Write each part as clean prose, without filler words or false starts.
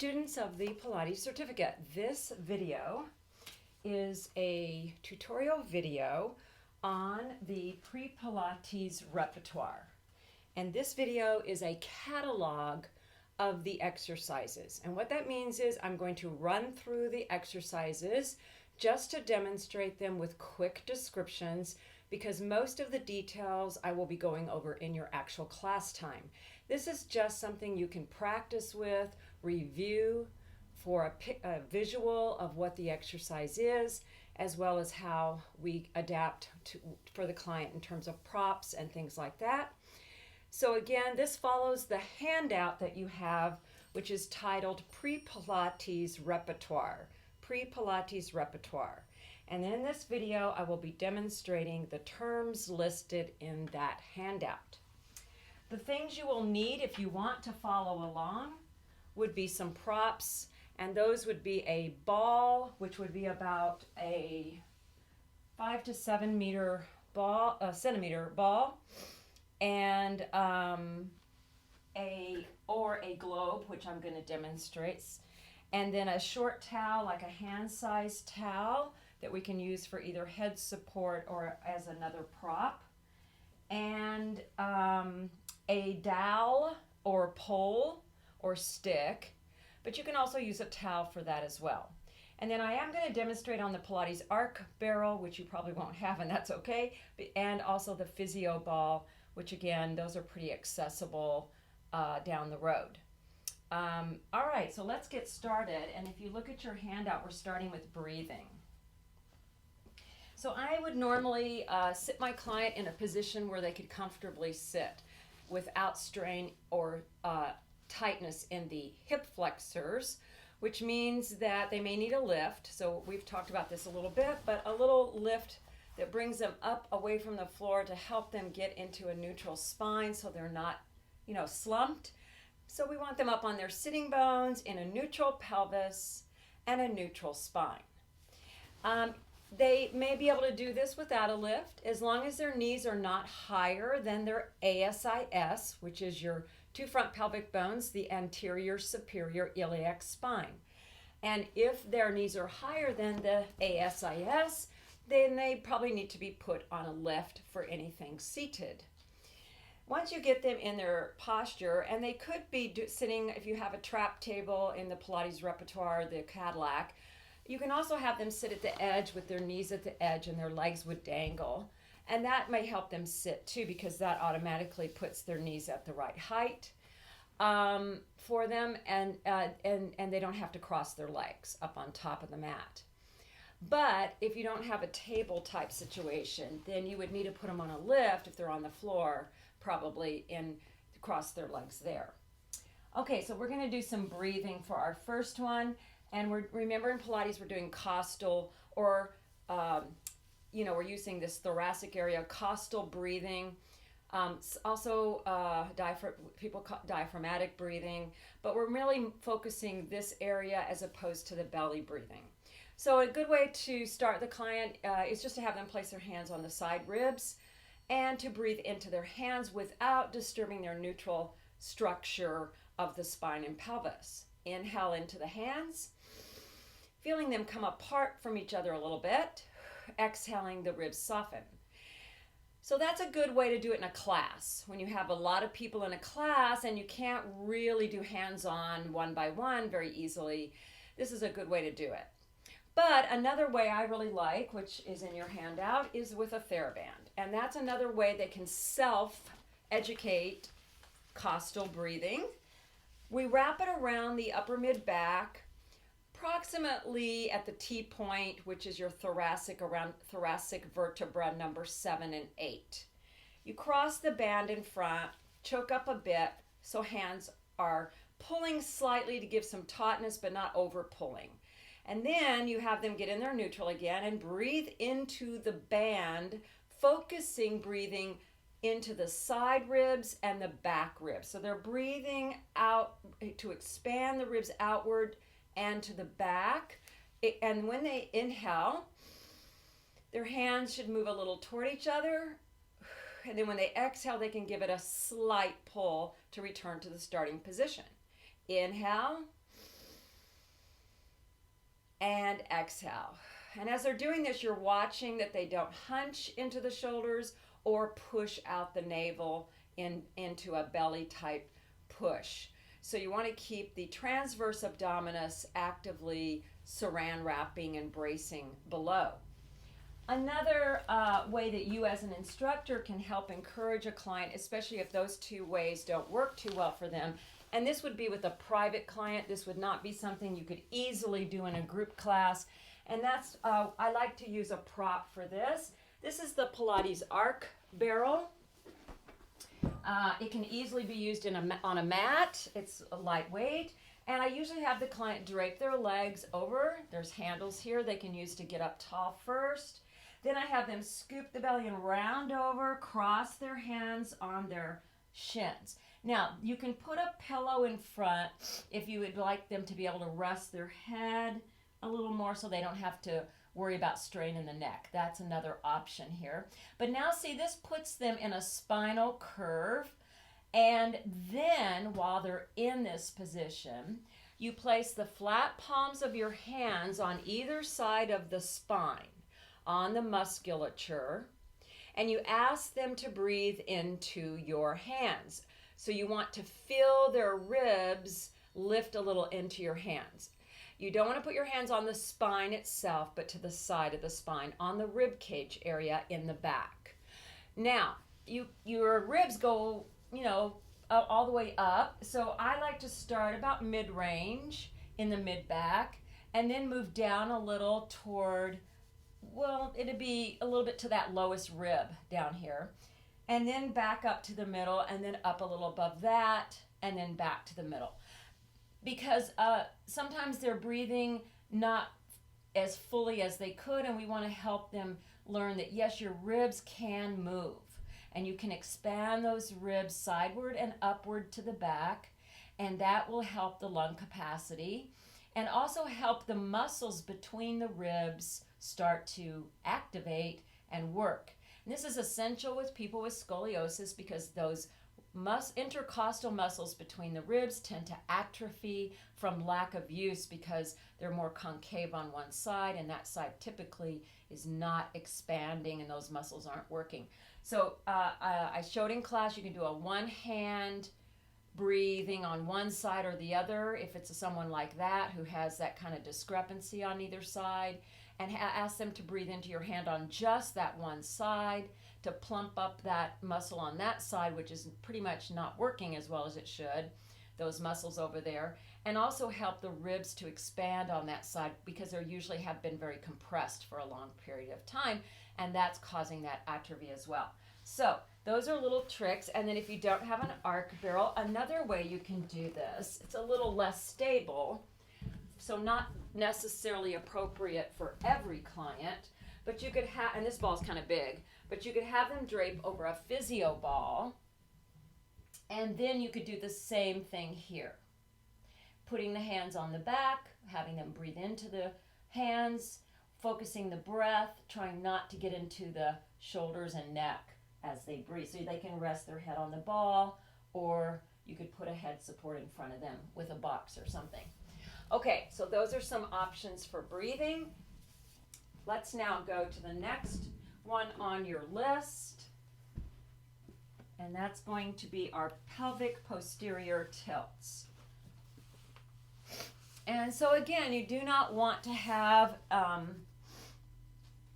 students of the Pilates certificate. This video is a tutorial video on the Pre-Pilates repertoire. And this video is a catalog of the exercises. And what that means is I'm going to run through the exercises just to demonstrate them with quick descriptions, because most of the details I will be going over in your actual class time. This is just something you can practice with, review for a visual of what the exercise is, as well as how we adapt for the client in terms of props and things like that. So again, this follows the handout that you have, which is titled Pre-Pilates Repertoire. Pre-Pilates Repertoire. And in this video, I will be demonstrating the terms listed in that handout. The things you will need if you want to follow along would be some props, and those would be a ball, which would be about a 5 to 7 meter ball, centimeter ball, and a globe, which I'm going to demonstrate, and then a short towel, like a hand-sized towel that we can use for either head support or as another prop, and a dowel or pole or stick, but you can also use a towel for that as well. And then I am going to demonstrate on the Pilates arc barrel, which you probably won't have, and that's okay, and also the physio ball, which again, those are pretty accessible down the road. All right, so let's get started. And if you look at your handout, we're starting with breathing. So I would normally sit my client in a position where they could comfortably sit without strain or tightness in the hip flexors, which means that they may need a lift. So we've talked about this a little bit, but a little lift that brings them up away from the floor to help them get into a neutral spine so they're not, slumped. So we want them up on their sitting bones in a neutral pelvis and a neutral spine. They may be able to do this without a lift as long as their knees are not higher than their ASIS, which is your two front pelvic bones, the anterior superior iliac spine. And if their knees are higher than the ASIS, then they probably need to be put on a lift for anything seated. Once you get them in their posture, and they could be sitting, if you have a trap table in the Pilates repertoire, the Catalogue, you can also have them sit at the edge with their knees at the edge and their legs would dangle. And that may help them sit too, because that automatically puts their knees at the right height for them, and they don't have to cross their legs up on top of the mat. But if you don't have a table type situation, then you would need to put them on a lift if they're on the floor, probably, and cross their legs there. Okay, so we're going to do some breathing for our first one. And remember in Pilates, we're doing costal, or, we're using this thoracic area, costal breathing. Also, people call diaphragmatic breathing, but we're really focusing this area as opposed to the belly breathing. So a good way to start the client is just to have them place their hands on the side ribs and to breathe into their hands without disturbing their neutral structure of the spine and pelvis. Inhale into the hands, feeling them come apart from each other a little bit. Exhaling, the ribs soften. So that's a good way to do it in a class. When you have a lot of people in a class and you can't really do hands-on one by one very easily, this is a good way to do it. But another way I really like, which is in your handout, is with a TheraBand. And that's another way they can self-educate costal breathing. We wrap it around the upper mid-back, approximately at the T-point, which is your thoracic, around thoracic vertebra number 7 and 8. You cross the band in front, choke up a bit, so hands are pulling slightly to give some tautness, but not over-pulling. And then you have them get in their neutral again and breathe into the band, focusing breathing into the side ribs and the back ribs. So they're breathing out to expand the ribs outward and to the back. And when they inhale, their hands should move a little toward each other. And then when they exhale, they can give it a slight pull to return to the starting position. Inhale. and exhale. And as they're doing this, you're watching that they don't hunch into the shoulders or push out the navel into a belly type push. So you want to keep the transverse abdominis actively saran wrapping and bracing below. Another way that you as an instructor can help encourage a client, especially if those two ways don't work too well for them, and this would be with a private client. This would not be something you could easily do in a group class. And that's, I like to use a prop for this. This is the Pilates arc barrel. It can easily be used on a mat. It's lightweight. And I usually have the client drape their legs over. There's handles here they can use to get up tall first. Then I have them scoop the belly and round over, cross their hands on their shins. Now, you can put a pillow in front if you would like them to be able to rest their head a little more so they don't have to worry about straining the neck. That's another option here. But now see, this puts them in a spinal curve. And then while they're in this position, you place the flat palms of your hands on either side of the spine, on the musculature, and you ask them to breathe into your hands. So you want to feel their ribs lift a little into your hands. You don't want to put your hands on the spine itself, but to the side of the spine, on the rib cage area in the back. Now, your ribs go, all the way up. So I like to start about mid-range in the mid-back and then move down a little toward, it'd be a little bit to that lowest rib down here. And then back up to the middle and then up a little above that and then back to the middle. Because sometimes they're breathing not as fully as they could, and we want to help them learn that, yes, your ribs can move. And you can expand those ribs sideward and upward to the back, and that will help the lung capacity and also help the muscles between the ribs start to activate and work. And this is essential with people with scoliosis because those intercostal muscles between the ribs tend to atrophy from lack of use because they're more concave on one side, and that side typically is not expanding and those muscles aren't working. So I showed in class you can do a one-hand breathing on one side or the other if it's someone like that who has that kind of discrepancy on either side, and ask them to breathe into your hand on just that one side to plump up that muscle on that side, which is pretty much not working as well as it should, those muscles over there, and also help the ribs to expand on that side because they usually have been very compressed for a long period of time, and that's causing that atrophy as well. So those are little tricks. And then if you don't have an arc barrel, another way you can do this, it's a little less stable, so not necessarily appropriate for every client, but you could have, and this ball's kind of big, but you could have them drape over a physio ball, and then you could do the same thing here. Putting the hands on the back, having them breathe into the hands, focusing the breath, trying not to get into the shoulders and neck as they breathe. So they can rest their head on the ball, or you could put a head support in front of them with a box or something. Okay, so those are some options for breathing. Let's now go to the next one on your list, and that's going to be our pelvic posterior tilts. And so again, you do not want to have,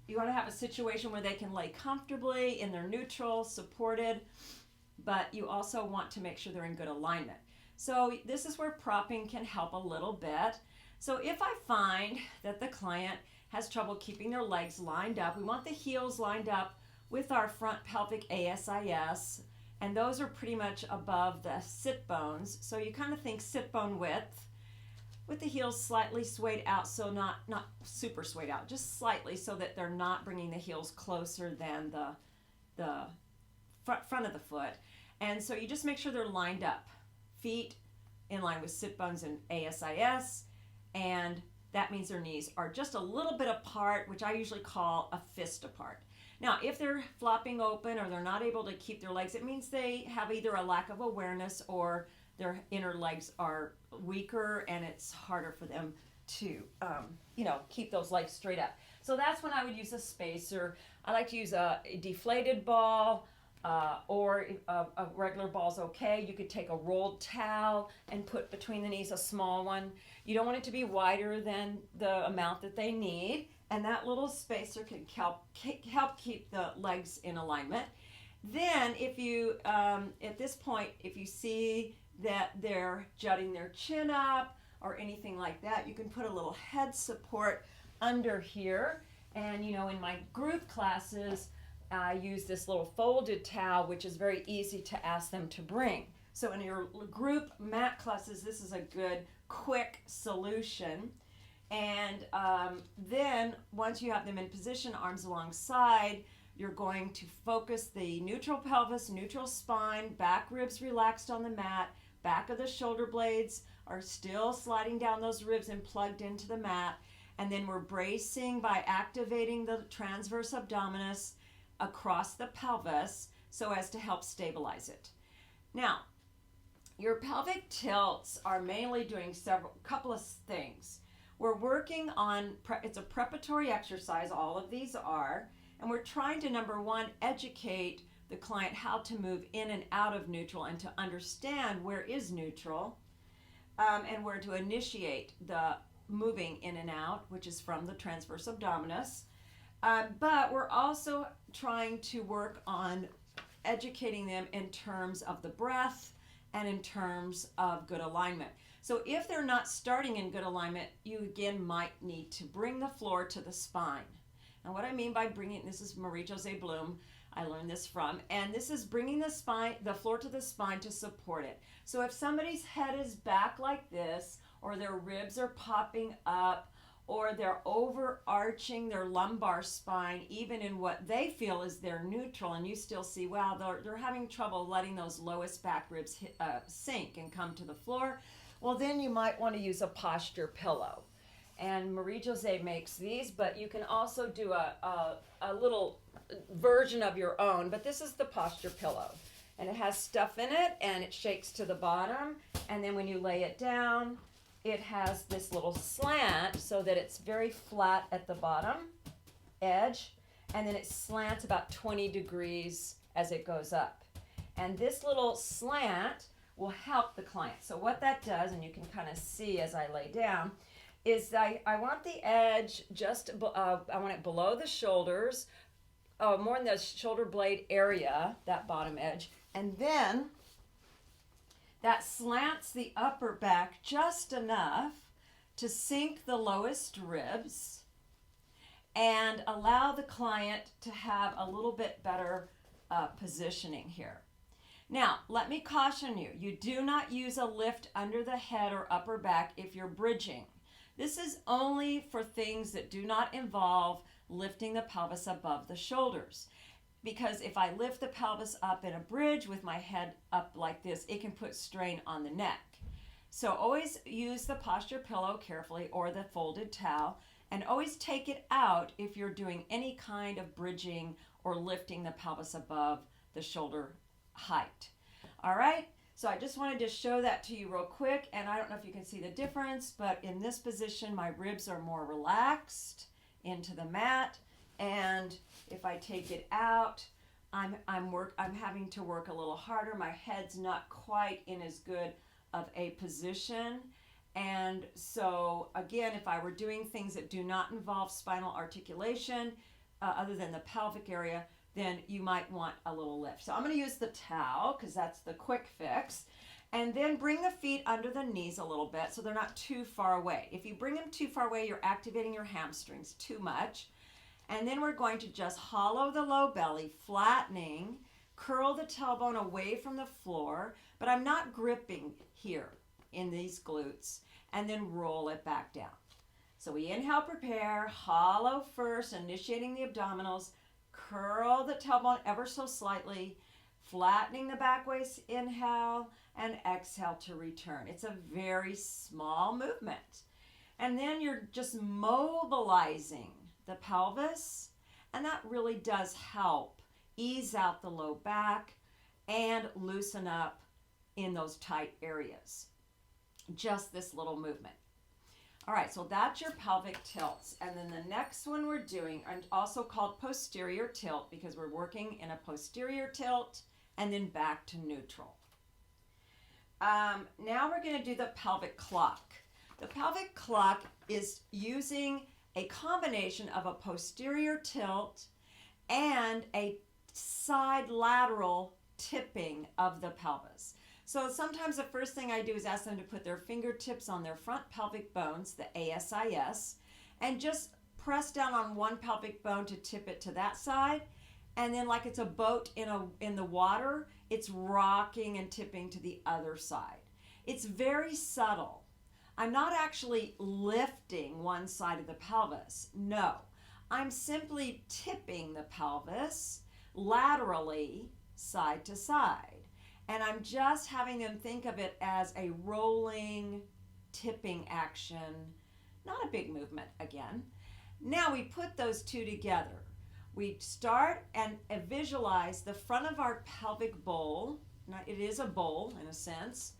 you want to have a situation where they can lay comfortably in their neutral, supported, but you also want to make sure they're in good alignment. So this is where propping can help a little bit. So if I find that the client has trouble keeping their legs lined up, we want the heels lined up with our front pelvic ASIS, and those are pretty much above the sit bones. So you kind of think sit bone width, with the heels slightly swayed out, so not super swayed out, just slightly, so that they're not bringing the heels closer than the front of the foot. And so you just make sure they're lined up, feet in line with sit bones and ASIS, and that means their knees are just a little bit apart, which I usually call a fist apart. Now, if they're flopping open or they're not able to keep their legs, it means they have either a lack of awareness or their inner legs are weaker and it's harder for them to keep those legs straight up. So that's when I would use a spacer. I like to use a deflated ball, or a regular ball's okay. You could take a rolled towel and put between the knees, a small one. You don't want it to be wider than the amount that they need, and that little spacer can help keep the legs in alignment. Then if you, at this point, if you see that they're jutting their chin up or anything like that, you can put a little head support under here. And in my group classes, I use this little folded towel, which is very easy to ask them to bring. So in your group mat classes, this is a good, quick solution. And then once you have them in position, arms alongside, you're going to focus the neutral pelvis, neutral spine, back ribs relaxed on the mat, back of the shoulder blades are still sliding down those ribs and plugged into the mat. And then we're bracing by activating the transverse abdominis across the pelvis so as to help stabilize it. Now, your pelvic tilts are mainly doing couple of things. We're working on, it's a preparatory exercise, all of these are, and we're trying to, number one, educate the client how to move in and out of neutral and to understand where is neutral, and where to initiate the moving in and out, which is from the transverse abdominis. But we're also trying to work on educating them in terms of the breath and in terms of good alignment. So if they're not starting in good alignment, you again might need to bring the floor to the spine. And what I mean by bringing, this is Marie-Jose Bloom, I learned this from, and this is bringing the floor to the spine to support it. So if somebody's head is back like this, or their ribs are popping up, or they're overarching their lumbar spine, even in what they feel is their neutral, and you still see, wow, they're having trouble letting those lowest back ribs sink and come to the floor, well, then you might want to use a posture pillow. And Marie-Jose makes these, but you can also do a little version of your own, but this is the posture pillow. And it has stuff in it, and it shakes to the bottom, and then when you lay it down, it has this little slant so that it's very flat at the bottom edge, and then it slants about 20 degrees as it goes up. And this little slant will help the client. So what that does, and you can kind of see as I lay down, is I want the edge just, I want it below the shoulders, more in the shoulder blade area, that bottom edge, and then that slants the upper back just enough to sink the lowest ribs and allow the client to have a little bit better positioning here. Now, let me caution you, you do not use a lift under the head or upper back if you're bridging. This is only for things that do not involve lifting the pelvis above the shoulders. Because if I lift the pelvis up in a bridge with my head up like this, it can put strain on the neck. So always use the posture pillow carefully or the folded towel, and always take it out if you're doing any kind of bridging or lifting the pelvis above the shoulder height. All right, so I just wanted to show that to you real quick, and I don't know if you can see the difference, but in this position my ribs are more relaxed into the mat, and if I take it out, I'm having to work a little harder. My head's not quite in as good of a position. And so again, if I were doing things that do not involve spinal articulation, other than the pelvic area, then you might want a little lift. So I'm going to use the towel because that's the quick fix. And then bring the feet under the knees a little bit so they're not too far away. If you bring them too far away, you're activating your hamstrings too much. And then we're going to just hollow the low belly, flattening, curl the tailbone away from the floor, but I'm not gripping here in these glutes, and then roll it back down. So we inhale, prepare, hollow first, initiating the abdominals, curl the tailbone ever so slightly, flattening the back waist, inhale, and exhale to return. It's a very small movement. And then you're just mobilizing the pelvis, and that really does help ease out the low back and loosen up in those tight areas. Just this little movement. All right, so that's your pelvic tilts. And then the next one we're doing, and also called posterior tilt, because we're working in a posterior tilt and then back to neutral. Now we're going to do the pelvic clock. The pelvic clock is using a combination of a posterior tilt and a side lateral tipping of the pelvis. So sometimes the first thing I do is ask them to put their fingertips on their front pelvic bones, the ASIS, and just press down on one pelvic bone to tip it to that side. And then like it's a boat in the water, it's rocking and tipping to the other side. It's very subtle. I'm not actually lifting one side of the pelvis. No, I'm simply tipping the pelvis laterally side to side. And I'm just having them think of it as a rolling, tipping action, not a big movement again. Now we put those two together. We start and visualize the front of our pelvic bowl. Now, it is a bowl in a sense.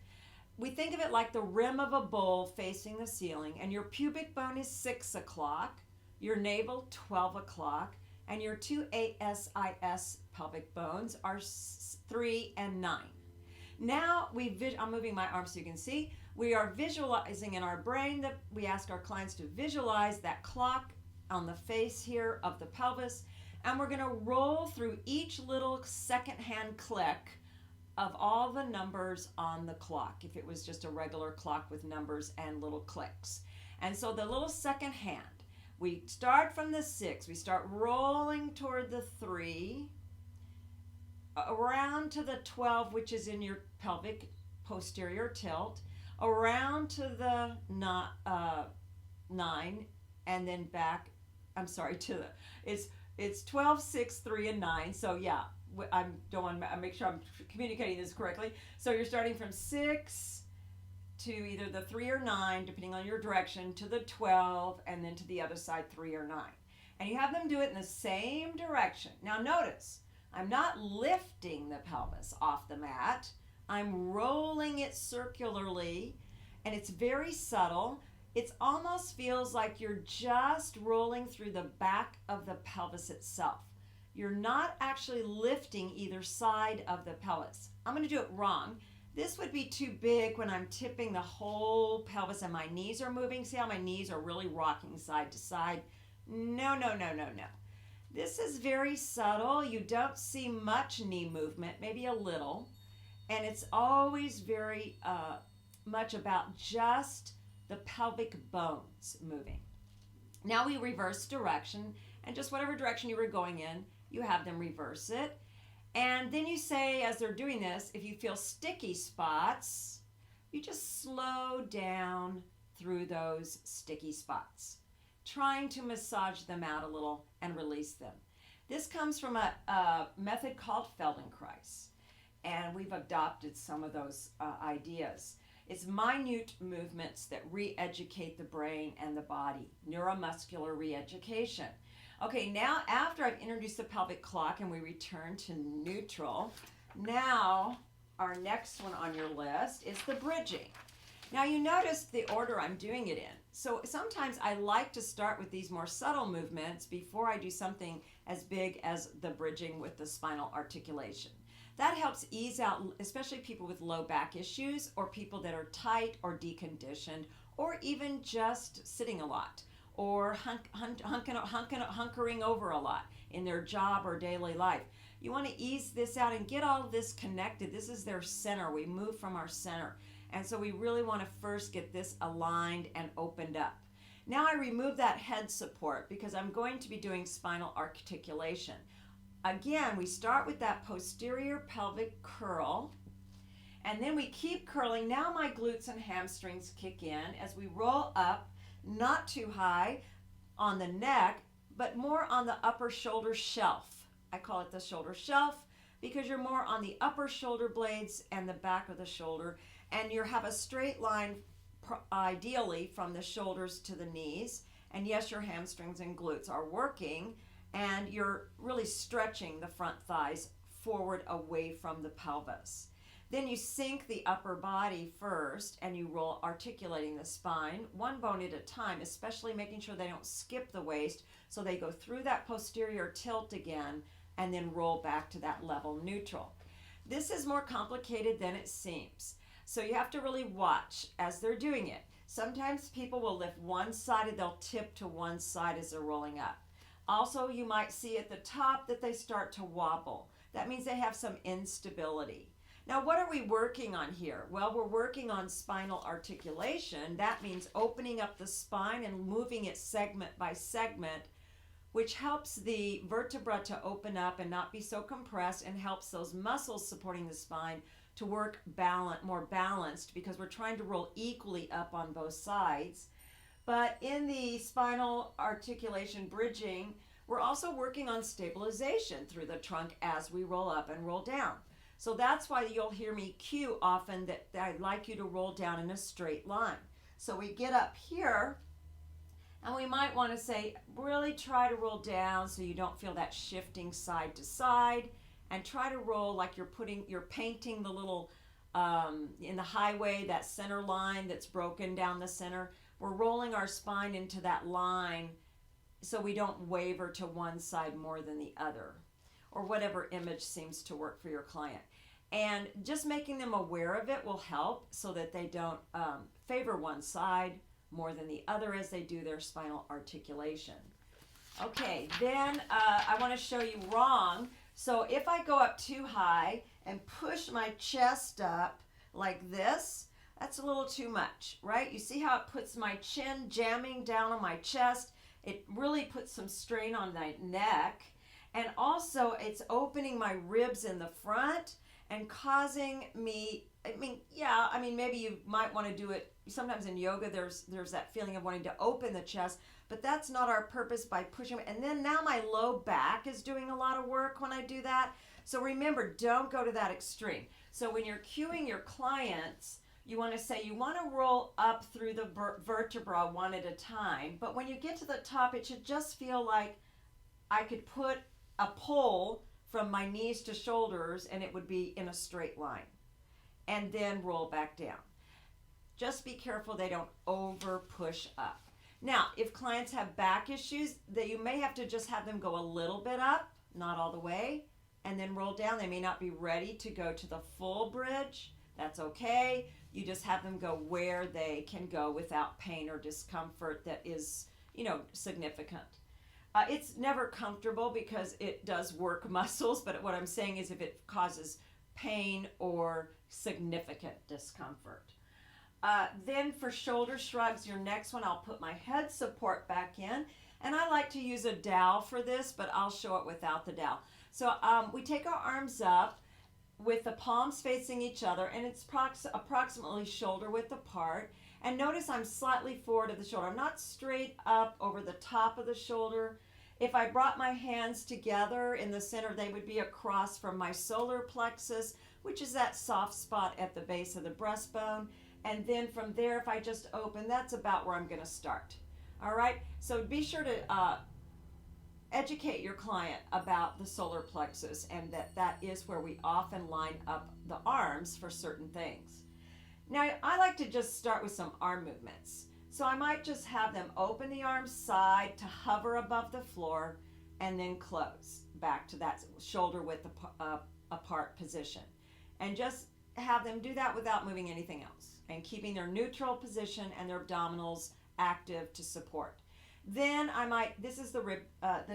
We think of it like the rim of a bowl facing the ceiling, and your pubic bone is 6 o'clock, your navel 12 o'clock, and your two ASIS pelvic bones are 3 and 9. Now I'm moving my arm so you can see. We are visualizing in our brain that we ask our clients to visualize that clock on the face here of the pelvis, and we're going to roll through each little second hand click of all the numbers on the clock, if it was just a regular clock with numbers and little clicks. And so the little second hand, we start from the 6, we start rolling toward the 3, around to the 12, which is in your pelvic posterior tilt, around to the 9, and then back, to the, it's 12, 6, 3, and 9. So yeah, I don't want to make sure I'm communicating this correctly. So you're starting from 6 to either the 3 or 9, depending on your direction, to the 12, and then to the other side, 3 or 9. And you have them do it in the same direction. Now notice, I'm not lifting the pelvis off the mat. I'm rolling it circularly, and it's very subtle. It almost feels like you're just rolling through the back of the pelvis itself. You're not actually lifting either side of the pelvis. I'm going to do it wrong. This would be too big when I'm tipping the whole pelvis and my knees are moving. See how my knees are really rocking side to side? No. This is very subtle. You don't see much knee movement, maybe a little. And it's always very much about just the pelvic bones moving. Now we reverse direction, and just whatever direction you were going in, you have them reverse it. And then you say, as they're doing this, if you feel sticky spots, you just slow down through those sticky spots, trying to massage them out a little and release them. This comes from a method called Feldenkrais, and we've adopted some of those ideas. It's minute movements that re-educate the brain and the body, neuromuscular re-education. Okay, now after I've introduced the pelvic clock and we return to neutral, now our next one on your list is the bridging. Now you notice the order I'm doing it in. So sometimes I like to start with these more subtle movements before I do something as big as the bridging with the spinal articulation. That helps ease out, especially people with low back issues or people that are tight or deconditioned or even just sitting a lot or hunkering over a lot in their job or daily life. You want to ease this out and get all of this connected. This is their center. We move from our center. And so we really want to first get this aligned and opened up. Now I remove that head support because I'm going to be doing spinal articulation. Again, we start with that posterior pelvic curl, and then we keep curling. Now my glutes and hamstrings kick in as we roll up, not too high on the neck, but more on the upper shoulder shelf. I call it the shoulder shelf because you're more on the upper shoulder blades and the back of the shoulder, and you have a straight line ideally from the shoulders to the knees. And yes, your hamstrings and glutes are working, and you're really stretching the front thighs forward away from the pelvis. Then you sink the upper body first and you roll, articulating the spine one bone at a time, especially making sure they don't skip the waist, so they go through that posterior tilt again and then roll back to that level neutral. This is more complicated than it seems, so you have to really watch as they're doing it. Sometimes people will lift one side and they'll tip to one side as they're rolling up. Also, you might see at the top that they start to wobble. That means they have some instability. Now, what are we working on here? Well, we're working on spinal articulation. That means opening up the spine and moving it segment by segment, which helps the vertebra to open up and not be so compressed, and helps those muscles supporting the spine to work more balanced, because we're trying to roll equally up on both sides. But in the spinal articulation bridging, we're also working on stabilization through the trunk as we roll up and roll down. So that's why you'll hear me cue often that I'd like you to roll down in a straight line. So we get up here, and we might want to say, really try to roll down so you don't feel that shifting side to side, and try to roll like you're painting the little, in the highway, that center line that's broken down the center. We're rolling our spine into that line so we don't waver to one side more than the other, or whatever image seems to work for your client. And just making them aware of it will help, so that they don't favor one side more than the other as they do their spinal articulation. Okay, then I want to show you wrong. So if I go up too high and push my chest up like this, that's a little too much, right? You see how it puts my chin jamming down on my chest? It really puts some strain on my neck. And also it's opening my ribs in the front and causing me, maybe you might want to do it. Sometimes in yoga, there's that feeling of wanting to open the chest, but that's not our purpose by pushing. And then now my low back is doing a lot of work when I do that. So remember, don't go to that extreme. So when you're cueing your clients, you want to say you want to roll up through the vertebra one at a time. But when you get to the top, it should just feel like I could put a pole from my knees to shoulders and it would be in a straight line. And then roll back down. Just be careful they don't over push up. Now, if clients have back issues, that you may have to just have them go a little bit up, not all the way, and then roll down. They may not be ready to go to the full bridge. That's okay. You just have them go where they can go without pain or discomfort that is, significant. It's never comfortable because it does work muscles, but what I'm saying is if it causes pain or significant discomfort. Then for shoulder shrugs, your next one, I'll put my head support back in. And I like to use a dowel for this, but I'll show it without the dowel. So we take our arms up with the palms facing each other, and it's approximately shoulder width apart. And notice I'm slightly forward of the shoulder. I'm not straight up over the top of the shoulder. If I brought my hands together in the center, they would be across from my solar plexus, which is that soft spot at the base of the breastbone. And then from there, if I just open, that's about where I'm going to start. All right, so be sure to educate your client about the solar plexus, and that is where we often line up the arms for certain things. Now, I like to just start with some arm movements. So I might just have them open the arms side to hover above the floor and then close back to that shoulder width apart position. And just have them do that without moving anything else and keeping their neutral position and their abdominals active to support. Then this is the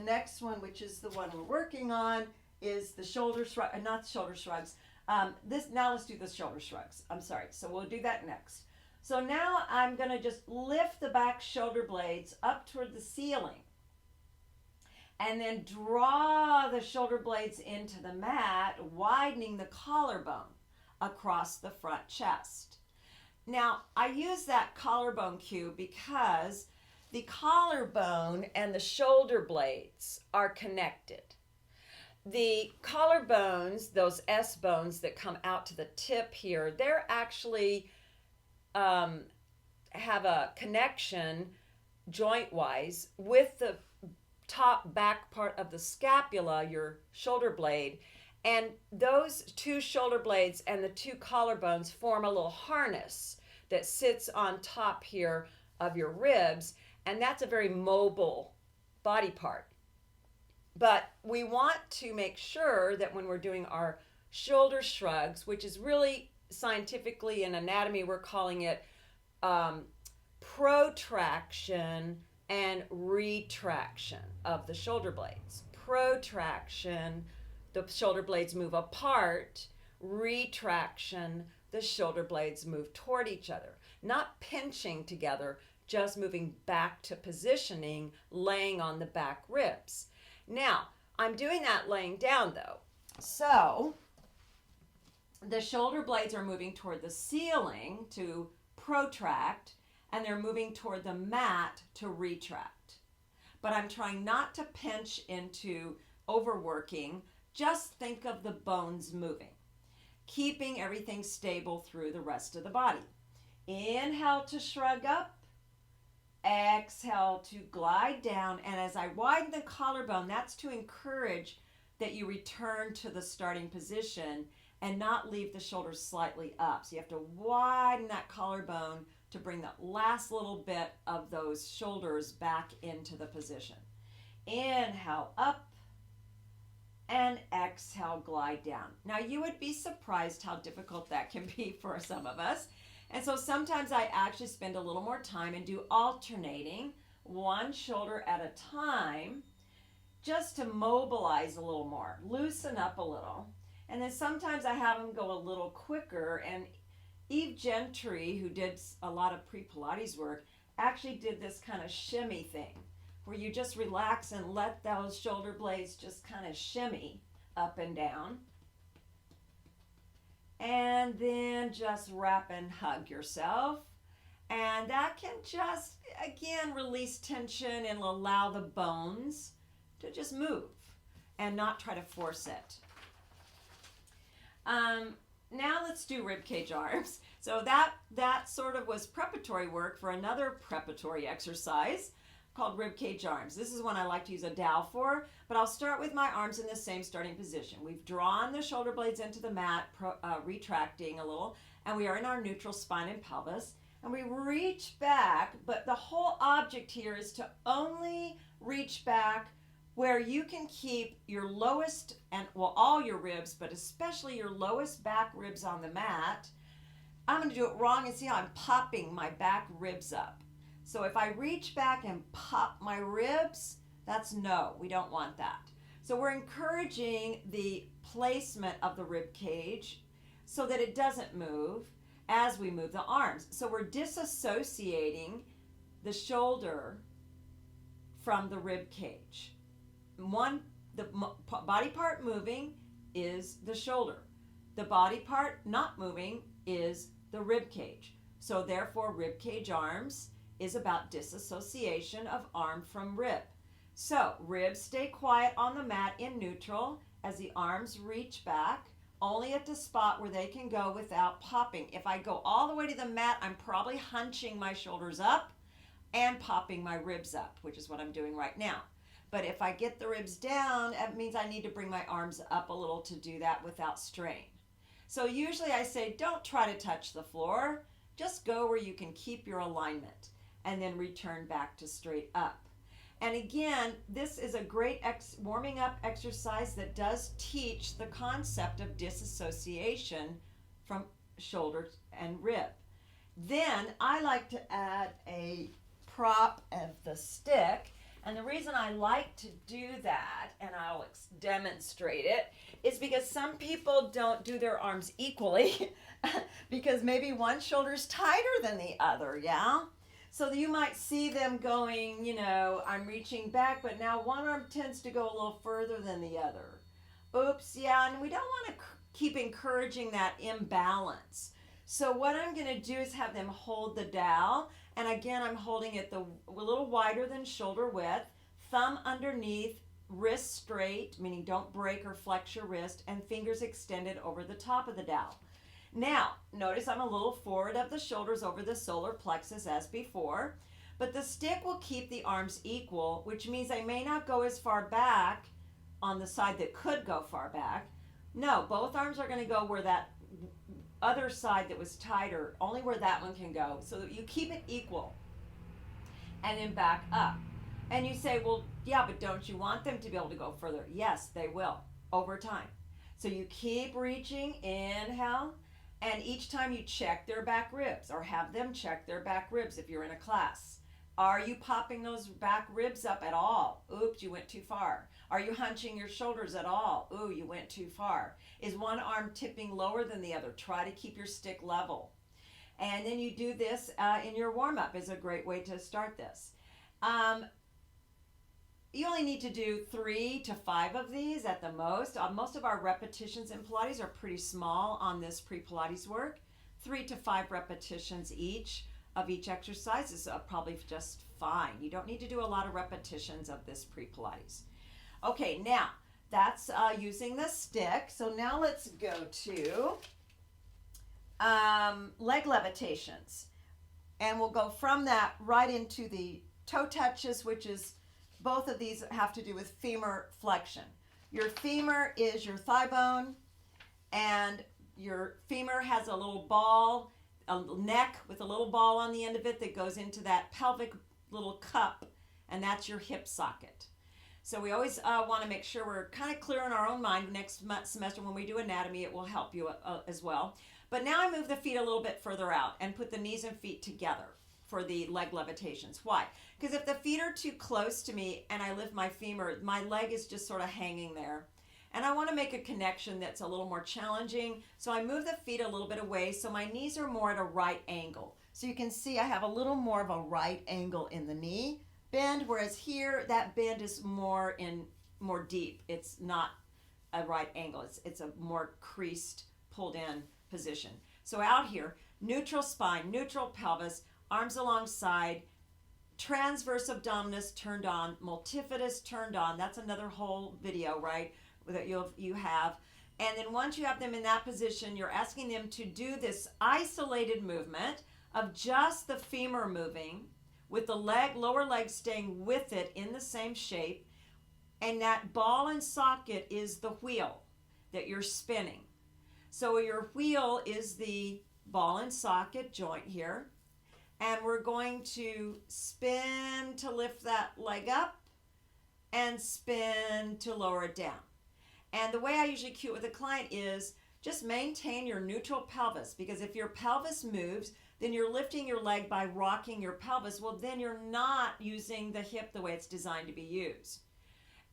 next one, which is the one we're working on, is the shoulder shrug, not the shoulder shrugs. Now let's do the shoulder shrugs. I'm sorry. So we'll do that next. So now I'm going to just lift the back shoulder blades up toward the ceiling and then draw the shoulder blades into the mat, widening the collarbone across the front chest. Now, I use that collarbone cue because the collarbone and the shoulder blades are connected. The collarbones, those S bones that come out to the tip here, they're actually have a connection joint-wise with the top back part of the scapula, your shoulder blade, And those two shoulder blades and the two collarbones form a little harness that sits on top here of your ribs, and that's a very mobile body part. But we want to make sure that when we're doing our shoulder shrugs, which is really scientifically in anatomy, we're calling it protraction and retraction of the shoulder blades. Protraction, the shoulder blades move apart. Retraction, the shoulder blades move toward each other. Not pinching together, just moving back to positioning, laying on the back ribs. Now, I'm doing that laying down though. So, the shoulder blades are moving toward the ceiling to protract, and they're moving toward the mat to retract. But I'm trying not to pinch into overworking. Just think of the bones moving, keeping everything stable through the rest of the body. Inhale to shrug up. Exhale to glide down. And as I widen the collarbone, that's to encourage that you return to the starting position and not leave the shoulders slightly up. So you have to widen that collarbone to bring that last little bit of those shoulders back into the position. Inhale up and exhale, glide down. Now you would be surprised how difficult that can be for some of us. And so sometimes I actually spend a little more time and do alternating, one shoulder at a time, just to mobilize a little more, loosen up a little. And then sometimes I have them go a little quicker. And Eve Gentry, who did a lot of pre-Pilates work, actually did this kind of shimmy thing, where you just relax and let those shoulder blades just kind of shimmy up and down. And then just wrap and hug yourself. And that can just, again, release tension and allow the bones to just move and not try to force it. Now let's do ribcage arms. So that sort of was preparatory work for another preparatory exercise called ribcage arms. This is one I like to use a dowel for, but I'll start with my arms in the same starting position. We've drawn the shoulder blades into the mat, retracting a little, and we are in our neutral spine and pelvis, and we reach back, but the whole object here is to only reach back where you can keep your lowest, and well, all your ribs, but especially your lowest back ribs on the mat. I'm going to do it wrong and see how I'm popping my back ribs up. So if I reach back and pop my ribs, that's no, we don't want that. So we're encouraging the placement of the rib cage so that it doesn't move as we move the arms. So we're disassociating the shoulder from the rib cage. The body part moving is the shoulder. The body part not moving is the rib cage. So therefore, rib cage arms is about disassociation of arm from rib. So ribs stay quiet on the mat in neutral as the arms reach back, only at the spot where they can go without popping. If I go all the way to the mat, I'm probably hunching my shoulders up and popping my ribs up, which is what I'm doing right now. But if I get the ribs down, it means I need to bring my arms up a little to do that without strain. So usually I say, don't try to touch the floor. Just go where you can keep your alignment and then return back to straight up. And again, this is a great warming up exercise that does teach the concept of disassociation from shoulder and rib. Then I like to add a prop of the stick. And the reason I like to do that, and I'll demonstrate it, is because some people don't do their arms equally because maybe one shoulder's tighter than the other, yeah? So you might see them going, I'm reaching back, but now one arm tends to go a little further than the other. Oops, yeah, and we don't want to keep encouraging that imbalance. So what I'm going to do is have them hold the dowel. And again, I'm holding it a little wider than shoulder width, thumb underneath, wrist straight, meaning don't break or flex your wrist, and fingers extended over the top of the dowel. Now, notice I'm a little forward of the shoulders over the solar plexus as before, but the stick will keep the arms equal, which means I may not go as far back on the side that could go far back, No, both arms are going to go where that other side that was tighter, only where that one can go, so that you keep it equal. And then back up. And you say, well, yeah, but don't you want them to be able to go further? Yes, they will, over time. So you keep reaching, inhale, and each time you check their back ribs, or have them check their back ribs if you're in a class. Are you popping those back ribs up at all? Oops, you went too far. Are you hunching your shoulders at all? Ooh, you went too far. Is one arm tipping lower than the other? Try to keep your stick level. And then you do this in your warm-up is a great way to start this. You only need to do 3 to 5 of these at the most. Most of our repetitions in Pilates are pretty small on this pre-Pilates work. 3 to 5 repetitions each of each exercise is probably just fine. You don't need to do a lot of repetitions of this pre-Pilates. Okay, now that's using the stick. So now let's go to leg levitations. And we'll go from that right into the toe touches, which is both of these have to do with femur flexion. Your femur is your thigh bone, and your femur has a little ball, a neck with a little ball on the end of it that goes into that pelvic little cup, and that's your hip socket. So we always want to make sure we're kind of clear in our own mind. Next semester when we do anatomy, it will help you as well. But now I move the feet a little bit further out and put the knees and feet together for the leg levitations. Why? Because if the feet are too close to me and I lift my femur, my leg is just sort of hanging there. And I want to make a connection that's a little more challenging. So I move the feet a little bit away so my knees are more at a right angle. So you can see I have a little more of a right angle in the knee bend, whereas here that bend is more deep. It's not a right angle. It's a more creased, pulled in position. So out here, neutral spine, neutral pelvis, arms alongside, transverse abdominis turned on, multifidus turned on. That's another whole video, right, that you have. And then once you have them in that position, you're asking them to do this isolated movement of just the femur moving with the lower leg staying with it in the same shape. And that ball and socket is the wheel that you're spinning. So your wheel is the ball and socket joint here. And we're going to spin to lift that leg up and spin to lower it down. And the way I usually cue it with a client is just maintain your neutral pelvis, because if your pelvis moves, then you're lifting your leg by rocking your pelvis. Well, then you're not using the hip the way it's designed to be used.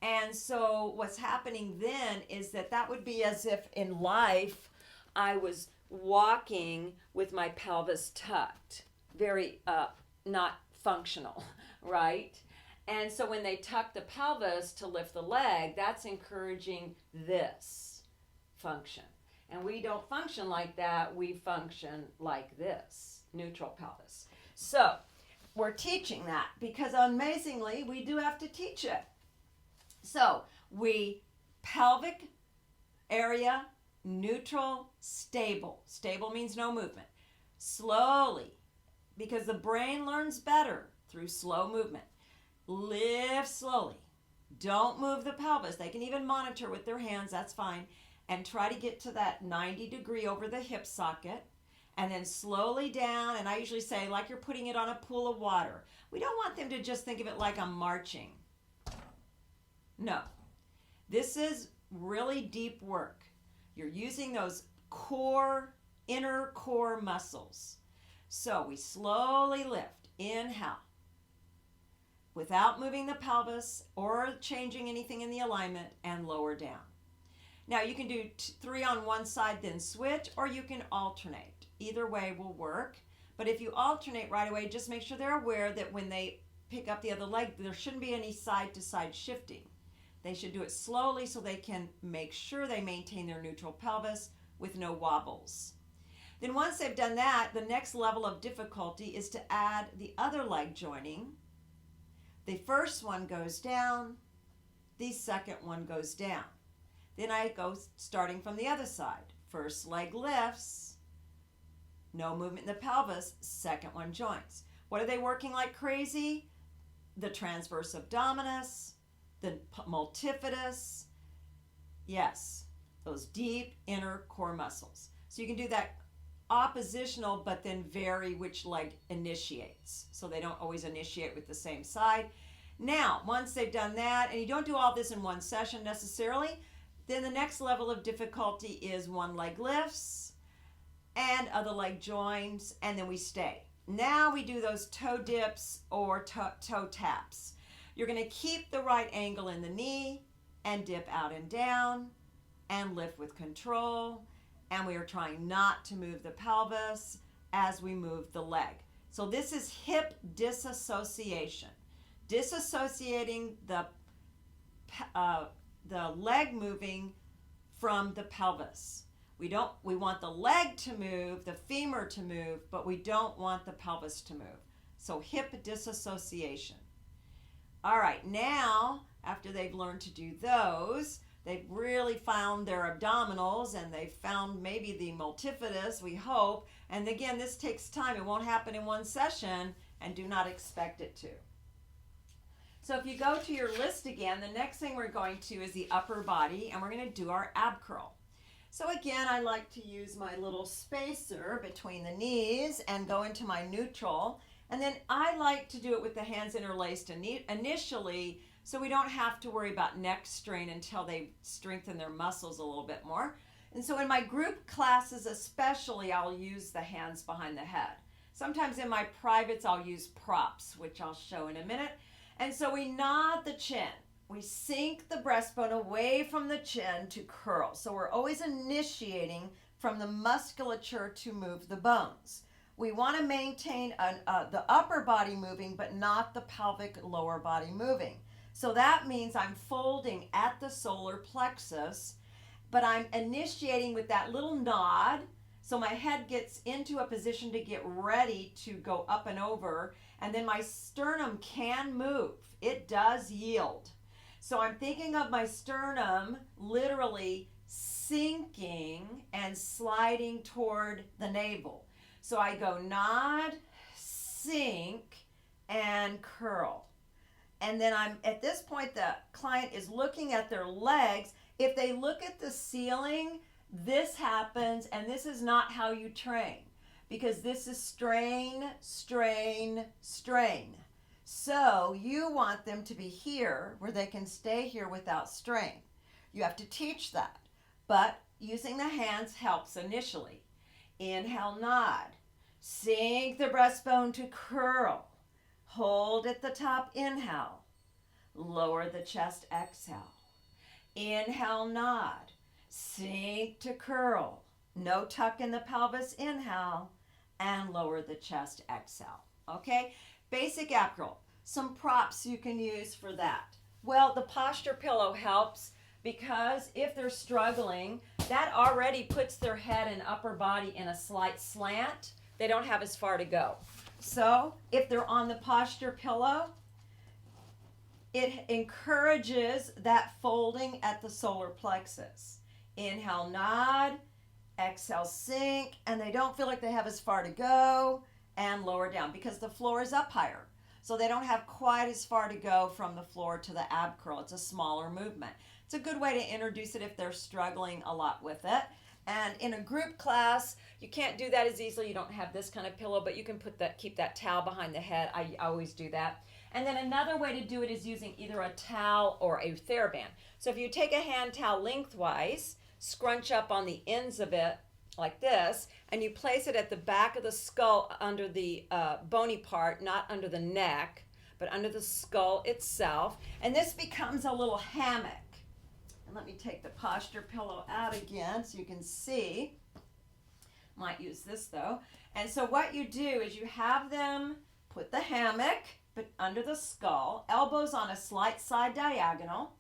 And so what's happening then is that would be as if in life I was walking with my pelvis tucked. Very not functional, right? And so when they tuck the pelvis to lift the leg, that's encouraging this function. And we don't function like that. We function like this, neutral pelvis. So we're teaching that because amazingly, we do have to teach it. So we pelvic area, neutral, stable. Stable means no movement. Slowly, because the brain learns better through slow movement. Lift slowly. Don't move the pelvis. They can even monitor with their hands, that's fine. And try to get to that 90 degree over the hip socket. And then slowly down, and I usually say like you're putting it on a pool of water. We don't want them to just think of it like I'm marching. No. This is really deep work. You're using those core, inner core muscles. So we slowly lift, inhale, without moving the pelvis or changing anything in the alignment, and lower down. Now you can do 3 on one side, then switch, or you can alternate. Either way will work. But if you alternate right away, just make sure they're aware that when they pick up the other leg, there shouldn't be any side to side shifting. They should do it slowly so they can make sure they maintain their neutral pelvis with no wobbles. Then once they've done that, the next level of difficulty is to add the other leg joining. The first one goes down, the second one goes down. Then I go starting from the other side. First leg lifts, no movement in the pelvis, second one joins. What are they working like crazy? The transverse abdominis, the multifidus. Yes, those deep inner core muscles. So you can do that oppositional, but then vary which leg initiates. So they don't always initiate with the same side. Now, once they've done that, and you don't do all this in one session necessarily, then the next level of difficulty is one leg lifts and other leg joins, and then we stay. Now we do those toe dips or toe taps. You're going to keep the right angle in the knee and dip out and down and lift with control. And we are trying not to move the pelvis as we move the leg. So this is hip disassociation. Disassociating the leg moving from the pelvis. We want the leg to move, the femur to move, but we don't want the pelvis to move. So hip disassociation. All right, now after they've learned to do those, they've really found their abdominals and they've found maybe the multifidus, we hope. And again, this takes time. It won't happen in one session, and do not expect it to. So if you go to your list again, the next thing we're going to is the upper body, and we're going to do our ab curl. So again, I like to use my little spacer between the knees and go into my neutral. And then I like to do it with the hands interlaced initially, so we don't have to worry about neck strain until they strengthen their muscles a little bit more. And so in my group classes especially, I'll use the hands behind the head. Sometimes in my privates, I'll use props, which I'll show in a minute. And so we nod the chin. We sink the breastbone away from the chin to curl. So we're always initiating from the musculature to move the bones. We want to maintain the upper body moving, but not the pelvic lower body moving. So that means I'm folding at the solar plexus, but I'm initiating with that little nod. So my head gets into a position to get ready to go up and over, and then my sternum can move. It does yield. So I'm thinking of my sternum literally sinking and sliding toward the navel. So I go nod, sink, and curl. And then at this point, the client is looking at their legs. If they look at the ceiling, this happens, and this is not how you train, because this is strain, strain, strain. So you want them to be here where they can stay here without strain. You have to teach that, but using the hands helps initially. Inhale, nod. Sink the breastbone to curl. Hold at the top, inhale. Lower the chest, exhale. Inhale, nod. Sink to curl. No tuck in the pelvis, inhale. And lower the chest, exhale. Okay? Basic ab curl. Some props you can use for that. Well, the posture pillow helps because if they're struggling, that already puts their head and upper body in a slight slant. They don't have as far to go. So if they're on the posture pillow, it encourages that folding at the solar plexus. Inhale, nod. Exhale, sink. And they don't feel like they have as far to go. And lower down because the floor is up higher. So they don't have quite as far to go from the floor to the ab curl. It's a smaller movement. It's a good way to introduce it if they're struggling a lot with it. And in a group class, you can't do that as easily. You don't have this kind of pillow, but you can keep that towel behind the head. I always do that. And then another way to do it is using either a towel or a TheraBand. So if you take a hand towel lengthwise, scrunch up on the ends of it like this, and you place it at the back of the skull under the bony part, not under the neck, but under the skull itself. And this becomes a little hammock. And let me take the posture pillow out again so you can see. Might use this though. And so what you do is you have them put the hammock but under the skull, elbows on a slight side diagonal,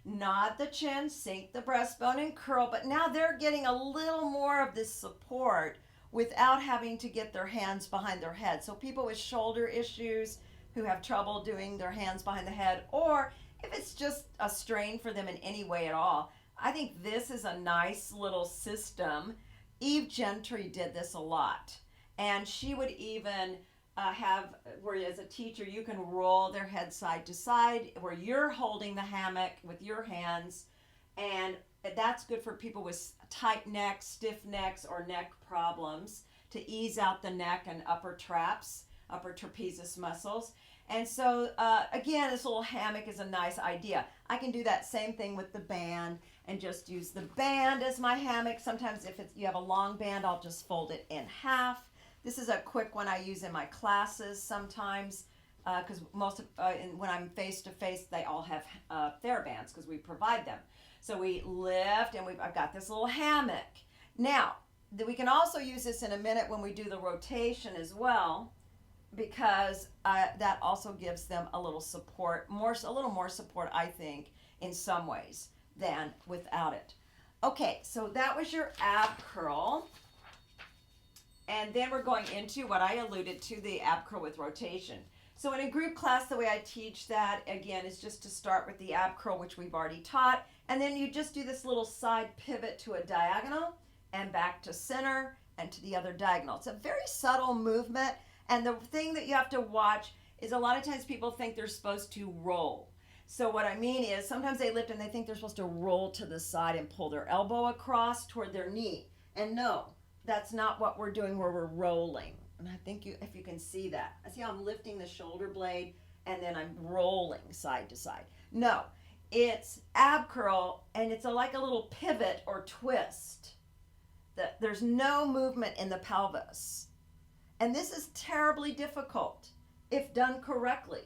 nod the chin, sink the breastbone and curl, but now they're getting a little more of this support without having to get their hands behind their head. So people with shoulder issues who have trouble doing their hands behind the head, or if it's just a strain for them in any way at all, I think this is a nice little system. Eve Gentry did this a lot, and she would even have where as a teacher you can roll their head side to side where you're holding the hammock with your hands and that's good for people with tight necks, stiff necks, or neck problems to ease out the neck and upper traps, upper trapezius muscles. And so, again, this little hammock is a nice idea. I can do that same thing with the band and just use the band as my hammock. Sometimes if you have a long band, I'll just fold it in half. This is a quick one I use in my classes sometimes because when I'm face-to-face, they all have TheraBands because we provide them. So we lift, and I've got this little hammock. Now, we can also use this in a minute when we do the rotation as well, because that also gives them a little support, a little more support, I think, in some ways than without it. Okay, so that was your ab curl. And then we're going into what I alluded to, the ab curl with rotation. So in a group class, the way I teach that, again, is just to start with the ab curl, which we've already taught. And then you just do this little side pivot to a diagonal and back to center and to the other diagonal. It's a very subtle movement. And the thing that you have to watch is a lot of times people think they're supposed to roll. So what I mean is sometimes they lift and they think they're supposed to roll to the side and pull their elbow across toward their knee. And no, that's not what we're doing where we're rolling. And I think if you can see that. I see how I'm lifting the shoulder blade and then I'm rolling side to side. No, it's ab curl and it's like a little pivot or twist. There's no movement in the pelvis. And this is terribly difficult if done correctly,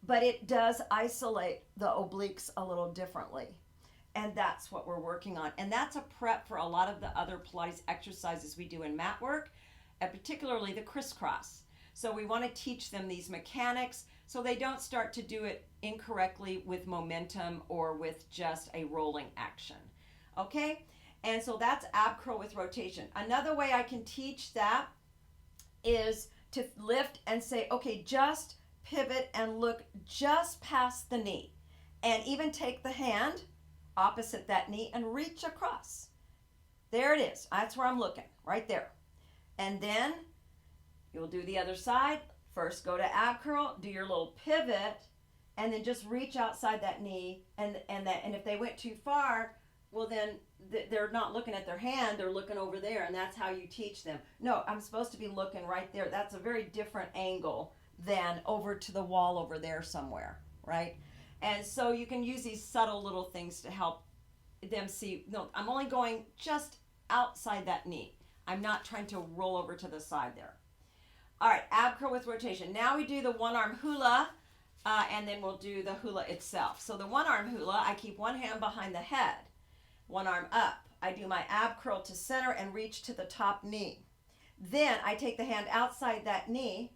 but it does isolate the obliques a little differently. And that's what we're working on. And that's a prep for a lot of the other Pilates exercises we do in mat work, and particularly the crisscross. So we want to teach them these mechanics so they don't start to do it incorrectly with momentum or with just a rolling action. Okay? And so that's ab curl with rotation. Another way I can teach that is to lift and say, okay, just pivot and look just past the knee. And even take the hand opposite that knee and reach across. There it is. That's where I'm looking, right there. And then you'll do the other side. First go to ab curl, do your little pivot, and then just reach outside that knee. And if they went too far, well then they're not looking at their hand, they're looking over there, and that's how you teach them. No, I'm supposed to be looking right there. That's a very different angle than over to the wall over there somewhere, right? And so you can use these subtle little things to help them see, no, I'm only going just outside that knee. I'm not trying to roll over to the side there. All right, ab curl with rotation. Now we do the one arm hula, and then we'll do the hula itself. So the one arm hula, I keep one hand behind the head, one arm up. I do my ab curl to center and reach to the top knee. Then I take the hand outside that knee,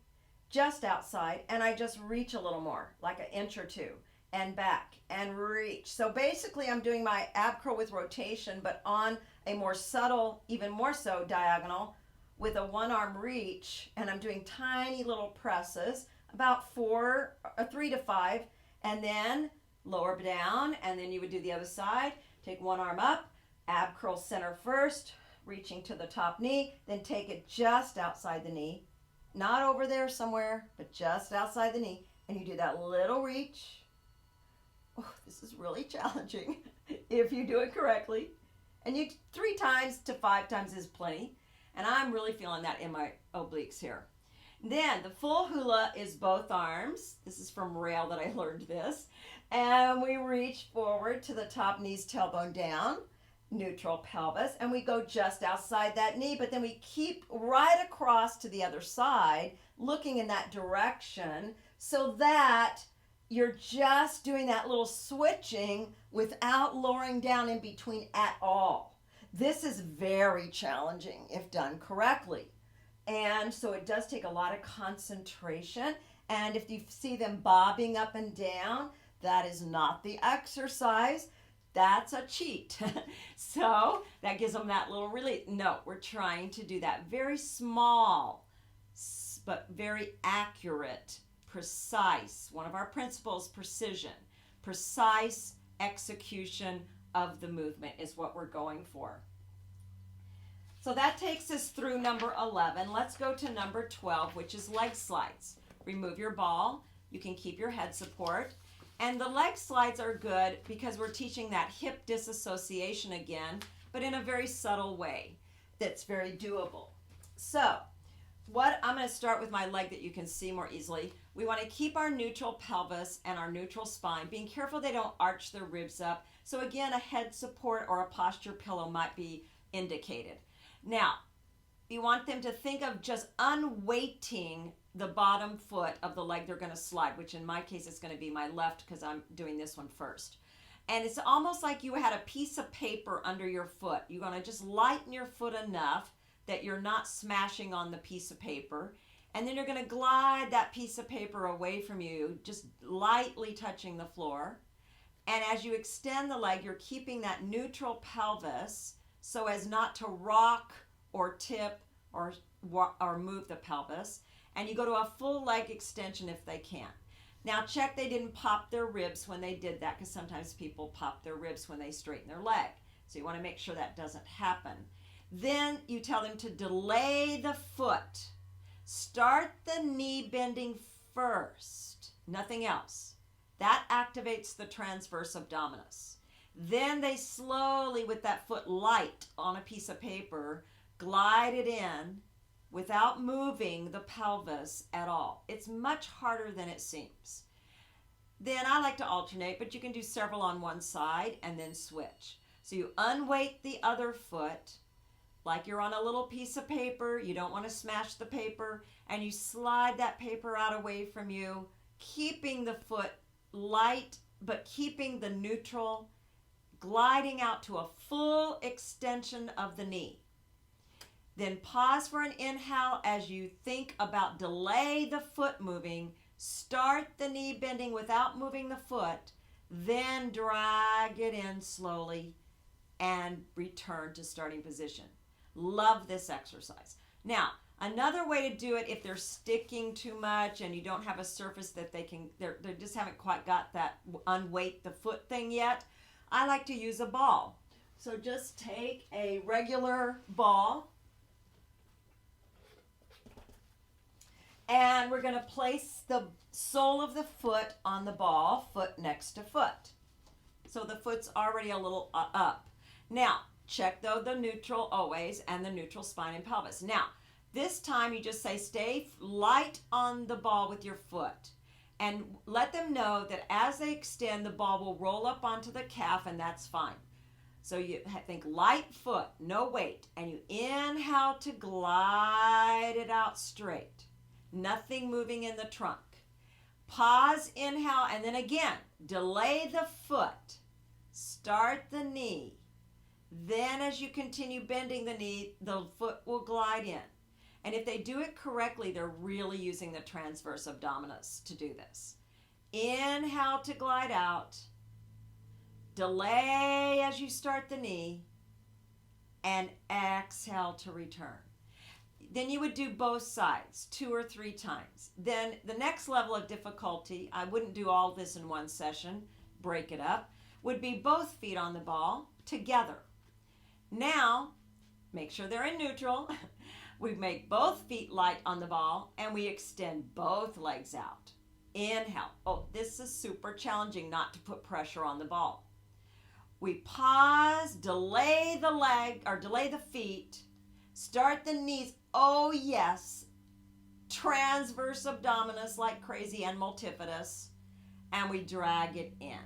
just outside, and I just reach a little more, like an inch or two, and back, and reach. So basically I'm doing my ab curl with rotation, but on a more subtle, even more so diagonal, with a one arm reach, and I'm doing tiny little presses, about 3 to 5, and then lower down, and then you would do the other side. Take one arm up, ab curl center first, reaching to the top knee, then take it just outside the knee, not over there somewhere, but just outside the knee, and you do that little reach. Oh, this is really challenging if you do it correctly. And 3 times to 5 times is plenty. And I'm really feeling that in my obliques here. Then the full hula is both arms. This is from Rail that I learned this. And we reach forward to the top, knees tailbone down, neutral pelvis. And we go just outside that knee, but then we keep right across to the other side, looking in that direction, so that you're just doing that little switching without lowering down in between at all. This is very challenging if done correctly. And so it does take a lot of concentration. And if you see them bobbing up and down, that is not the exercise. That's a cheat. So that gives them that little relief. No, we're trying to do that very small, but very accurate, precise. One of our principles, precision. Precise execution of the movement is what we're going for. So that takes us through number 11. Let's go to number 12, which is leg slides. Remove your ball. You can keep your head support. And the leg slides are good because we're teaching that hip disassociation again, but in a very subtle way that's very doable. So I'm going to start with my leg that you can see more easily. We want to keep our neutral pelvis and our neutral spine, being careful they don't arch their ribs up. So again, a head support or a posture pillow might be indicated. Now, you want them to think of just unweighting the bottom foot of the leg they're going to slide, which in my case is going to be my left because I'm doing this one first. And it's almost like you had a piece of paper under your foot. You're going to just lighten your foot enough that you're not smashing on the piece of paper. And then you're going to glide that piece of paper away from you, just lightly touching the floor. And as you extend the leg, you're keeping that neutral pelvis so as not to rock or tip or move the pelvis. And you go to a full leg extension if they can. Now check they didn't pop their ribs when they did that, because sometimes people pop their ribs when they straighten their leg. So you want to make sure that doesn't happen. Then you tell them to delay the foot. Start the knee bending first, nothing else. That activates the transverse abdominis. Then they slowly, with that foot light on a piece of paper, glide it in without moving the pelvis at all. It's much harder than it seems. Then I like to alternate, but you can do several on one side and then switch. So you unweight the other foot like you're on a little piece of paper. You don't want to smash the paper, and you slide that paper out away from you, keeping the foot light but keeping the neutral, gliding out to a full extension of the knee. Then pause for an inhale as you think about delay the foot moving. Start the knee bending without moving the foot. Then drag it in slowly and return to starting position. Love this exercise. Now, another way to do it if they're sticking too much and you don't have a surface that they just haven't quite got that unweight the foot thing yet, I like to use a ball. So just take a regular ball, and we're going to place the sole of the foot on the ball, foot next to foot. So the foot's already a little up. Now, check though the neutral always and the neutral spine and pelvis. Now, this time you just say stay light on the ball with your foot, and let them know that as they extend, the ball will roll up onto the calf, and that's fine. So you think light foot, no weight, and you inhale to glide it out straight. Nothing moving in the trunk. Pause, inhale, and then again, delay the foot. Start the knee. Then as you continue bending the knee, the foot will glide in. And if they do it correctly, they're really using the transverse abdominis to do this. Inhale to glide out. Delay as you start the knee. And exhale to return. Then you would do both sides 2 or 3 times. Then the next level of difficulty, I wouldn't do all this in one session, break it up, would be both feet on the ball together. Now, make sure they're in neutral. We make both feet light on the ball, and we extend both legs out. Inhale. Oh, this is super challenging not to put pressure on the ball. We pause, delay the leg, or delay the feet, start the knees. Oh yes, transverse abdominis like crazy and multifidus, and we drag it in.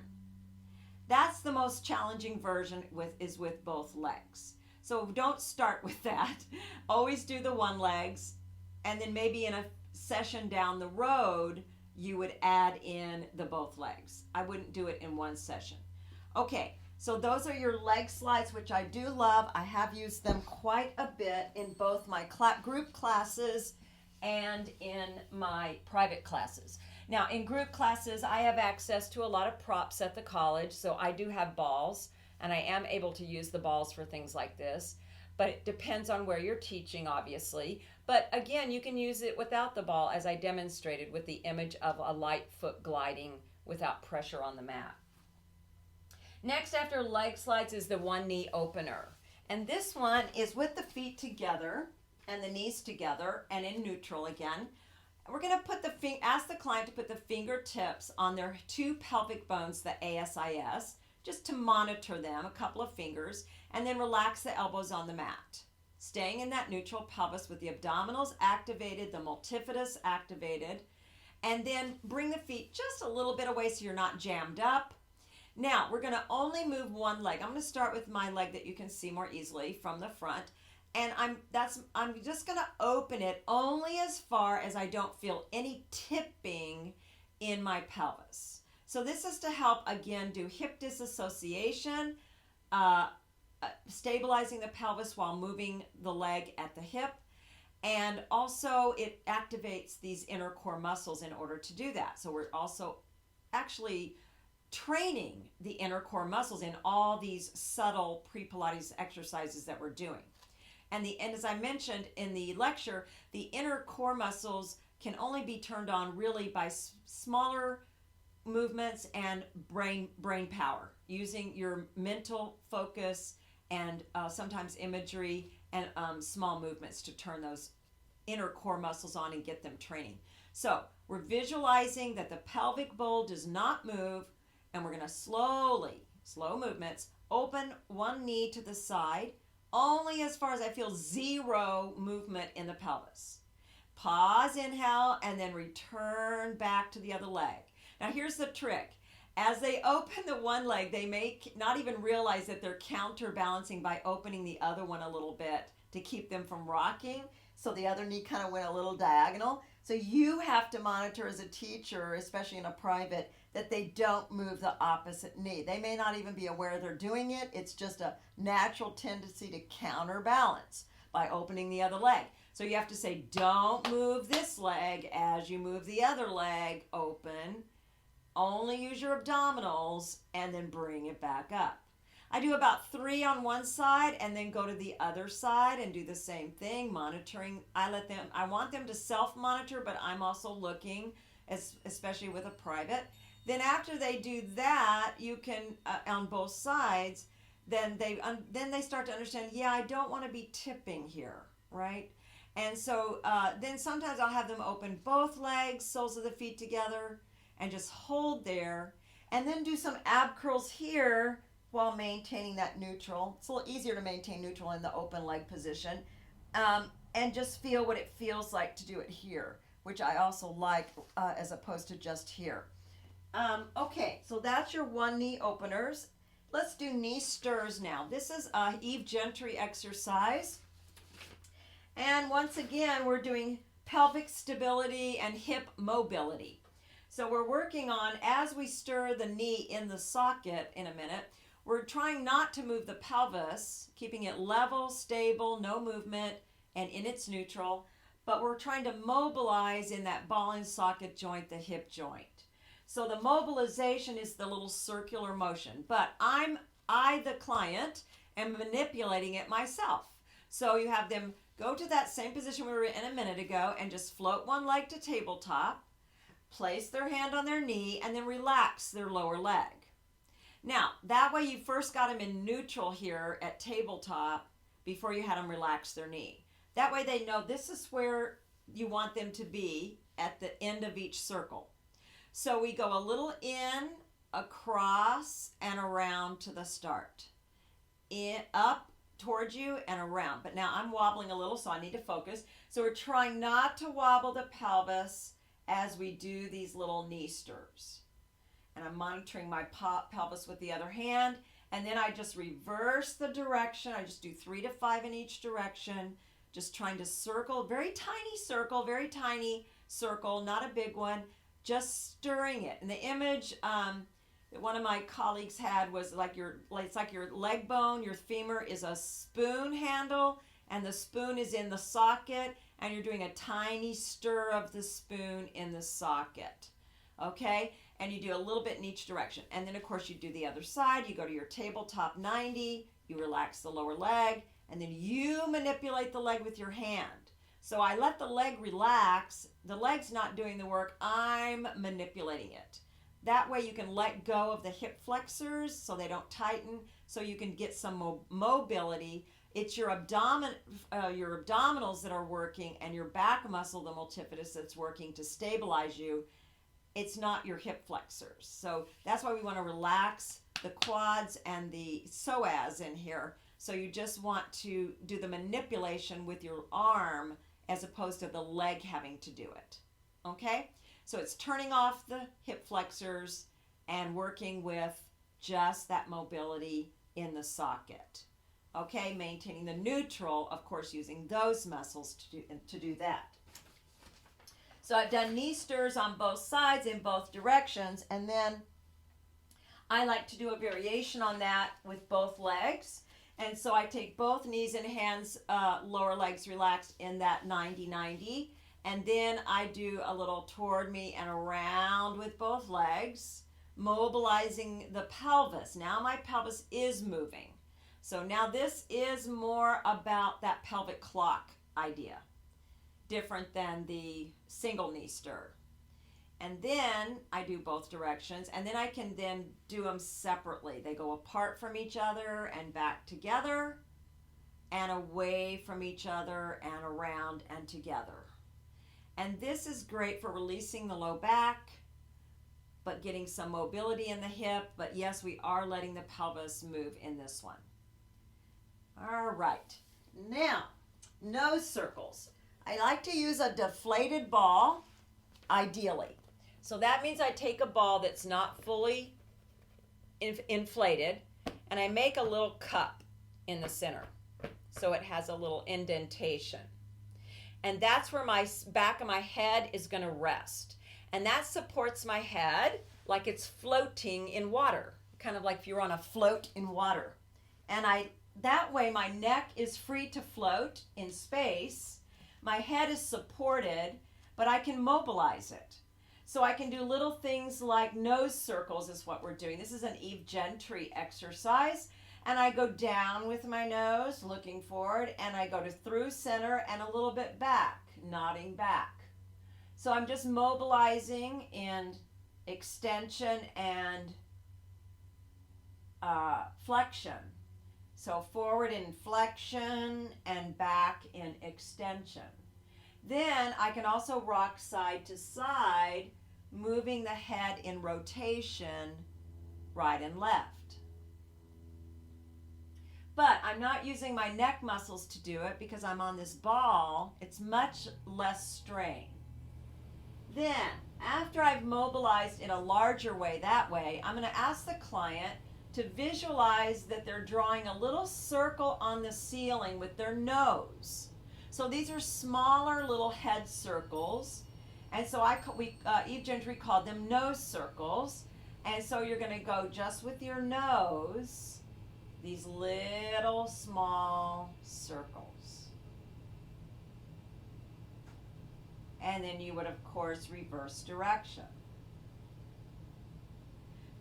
That's the most challenging version is with both legs. So don't start with that. Always do the one legs, and then maybe in a session down the road, you would add in the both legs. I wouldn't do it in one session. Okay, so those are your leg slides, which I do love. I have used them quite a bit in both my group classes and in my private classes. Now, in group classes, I have access to a lot of props at the college, so I do have balls, and I am able to use the balls for things like this, but it depends on where you're teaching, obviously. But again, you can use it without the ball, as I demonstrated with the image of a light foot gliding without pressure on the mat. Next, after leg slides, is the one knee opener. And this one is with the feet together and the knees together and in neutral again. We're going to ask the client to put the fingertips on their two pelvic bones, the ASIS, just to monitor them, a couple of fingers, and then relax the elbows on the mat. Staying in that neutral pelvis with the abdominals activated, the multifidus activated, and then bring the feet just a little bit away so you're not jammed up. Now, we're going to only move one leg. I'm going to start with my leg that you can see more easily from the front. And I'm just going to open it only as far as I don't feel any tipping in my pelvis. So this is to help, again, do hip disassociation, stabilizing the pelvis while moving the leg at the hip. And also it activates these inner core muscles in order to do that. So we're also actually training the inner core muscles in all these subtle pre-Pilates exercises that we're doing. And as I mentioned in the lecture, the inner core muscles can only be turned on really by smaller movements and brain power, using your mental focus and sometimes imagery and small movements to turn those inner core muscles on and get them training. So we're visualizing that the pelvic bowl does not move, and we're going to slow movements, open one knee to the side, only as far as I feel zero movement in the pelvis. Pause, inhale, and then return back to the other leg. Now here's the trick. As they open the one leg, they may not even realize that they're counterbalancing by opening the other one a little bit to keep them from rocking. So the other knee kind of went a little diagonal. So you have to monitor as a teacher, especially in a private, that they don't move the opposite knee. They may not even be aware they're doing it. It's just a natural tendency to counterbalance by opening the other leg. So you have to say, don't move this leg as you move the other leg open. Only use your abdominals and then bring it back up. I do about 3 on one side and then go to the other side and do the same thing, monitoring. I want them to self-monitor, but I'm also looking, especially with a private. Then after they do that, you can, on both sides, then they start to understand, yeah, I don't want to be tipping here, right? And so then sometimes I'll have them open both legs, soles of the feet together, and just hold there, and then do some ab curls here while maintaining that neutral. It's a little easier to maintain neutral in the open leg position, and just feel what it feels like to do it here, which I also like as opposed to just here. Okay, so that's your one knee openers. Let's do knee stirs now. This is a Eve Gentry exercise. And once again, we're doing pelvic stability and hip mobility. So we're working on, as we stir the knee in the socket in a minute, we're trying not to move the pelvis, keeping it level, stable, no movement, and in its neutral, but we're trying to mobilize in that ball and socket joint, the hip joint. So the mobilization is the little circular motion, but I, the client, am manipulating it myself. So you have them go to that same position we were in a minute ago and just float one leg to tabletop, place their hand on their knee, and then relax their lower leg. Now, that way you first got them in neutral here at tabletop before you had them relax their knee. That way they know this is where you want them to be at the end of each circle. So we go a little in, across, and around to the start. Up towards you and around. But now I'm wobbling a little, so I need to focus. So we're trying not to wobble the pelvis as we do these little knee stirs. And I'm monitoring my pelvis with the other hand. And then I just reverse the direction. I just do 3 to 5 in each direction. Just trying to circle, very tiny circle, not a big one. Just stirring it. And the image that one of my colleagues had was it's like your leg bone, your femur is a spoon handle, and the spoon is in the socket, and you're doing a tiny stir of the spoon in the socket. Okay? And you do a little bit in each direction. And then, of course, you do the other side. You go to your tabletop 90. You relax the lower leg. And then you manipulate the leg with your hand. So I let the leg relax. The leg's not doing the work. I'm manipulating it. That way you can let go of the hip flexors so they don't tighten. So you can get some mobility It's your abdominals that are working and your back muscle, the multifidus, that's working to stabilize you. It's not your hip flexors. So that's why we want to relax the quads and the psoas in here. So you just want to do the manipulation with your arm as opposed to the leg having to do it. Okay? So it's turning off the hip flexors and working with just that mobility in the socket. Okay, maintaining the neutral, of course, using those muscles to do that. So I've done knee stirs on both sides in both directions, and then I like to do a variation on that with both legs. And so I take both knees and hands, lower legs relaxed in that 90-90, and then I do a little toward me and around with both legs, mobilizing the pelvis. Now my pelvis is moving. So now this is more about that pelvic clock idea, different than the single knee stir. And then I do both directions, and then I can then do them separately. They go apart from each other and back together and away from each other and around and together. And this is great for releasing the low back, but getting some mobility in the hip. But yes, we are letting the pelvis move in this one. All right, now, nose circles. I like to use a deflated ball, ideally. So that means I take a ball that's not fully inflated, and I make a little cup in the center. So it has a little indentation. And that's where my back of my head is going to rest. And that supports my head like it's floating in water, kind of like if you're on a float in water. And that way my neck is free to float in space. My head is supported, but I can mobilize it. So I can do little things like nose circles is what we're doing. This is an Eve Gentry exercise. And I go down with my nose, looking forward, and I go to through center and a little bit back, nodding back. So I'm just mobilizing in extension and flexion. So forward in flexion and back in extension. Then I can also rock side to side, moving the head in rotation, right and left. But I'm not using my neck muscles to do it because I'm on this ball. It's much less strain. Then, after I've mobilized in a larger way that way, I'm going to ask the client to visualize that they're drawing a little circle on the ceiling with their nose. So these are smaller little head circles. And so Eve Gentry called them nose circles. And so you're going to go just with your nose, these little small circles. And then you would, of course, reverse direction.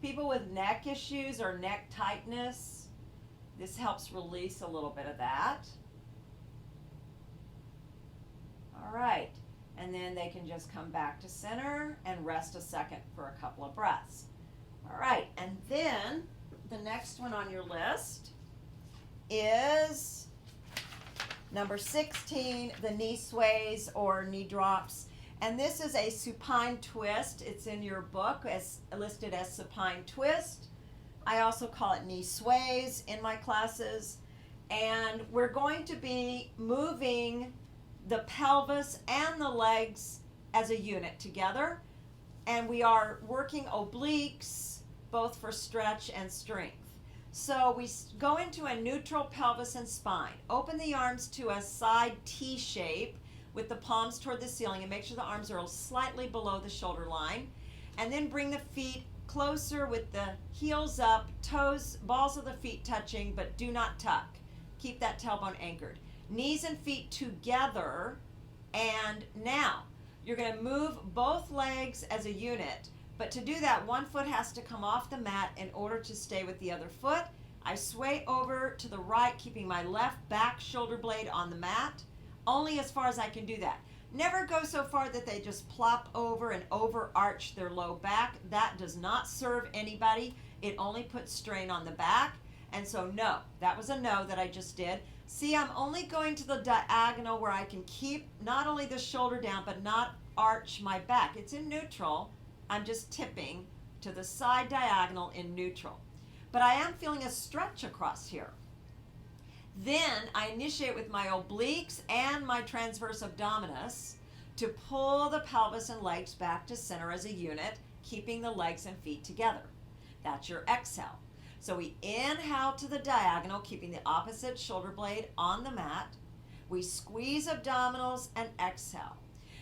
People with neck issues or neck tightness, this helps release a little bit of that. All right, and then they can just come back to center and rest a second for a couple of breaths. All right, and then the next one on your list is number 16, the knee sways or knee drops. And this is a supine twist. It's in your book as listed as supine twist. I also call it knee sways in my classes. And we're going to be moving the pelvis and the legs as a unit together. And we are working obliques, both for stretch and strength. So we go into a neutral pelvis and spine. Open the arms to a side T shape with the palms toward the ceiling, and make sure the arms are slightly below the shoulder line. And then bring the feet closer with the heels up, toes, balls of the feet touching, but do not tuck. Keep that tailbone anchored. Knees and feet together. And now you're going to move both legs as a unit. But to do that, one foot has to come off the mat in order to stay with the other foot. I sway over to the right, keeping my left back shoulder blade on the mat. Only as far as I can do that. Never go so far that they just plop over and overarch their low back. That does not serve anybody. It only puts strain on the back. And so no, that was a no that I just did. See, I'm only going to the diagonal where I can keep not only the shoulder down, but not arch my back. It's in neutral. I'm just tipping to the side diagonal in neutral. But I am feeling a stretch across here. Then I initiate with my obliques and my transverse abdominis to pull the pelvis and legs back to center as a unit, keeping the legs and feet together. That's your exhale. So we inhale to the diagonal, keeping the opposite shoulder blade on the mat. We squeeze abdominals and exhale.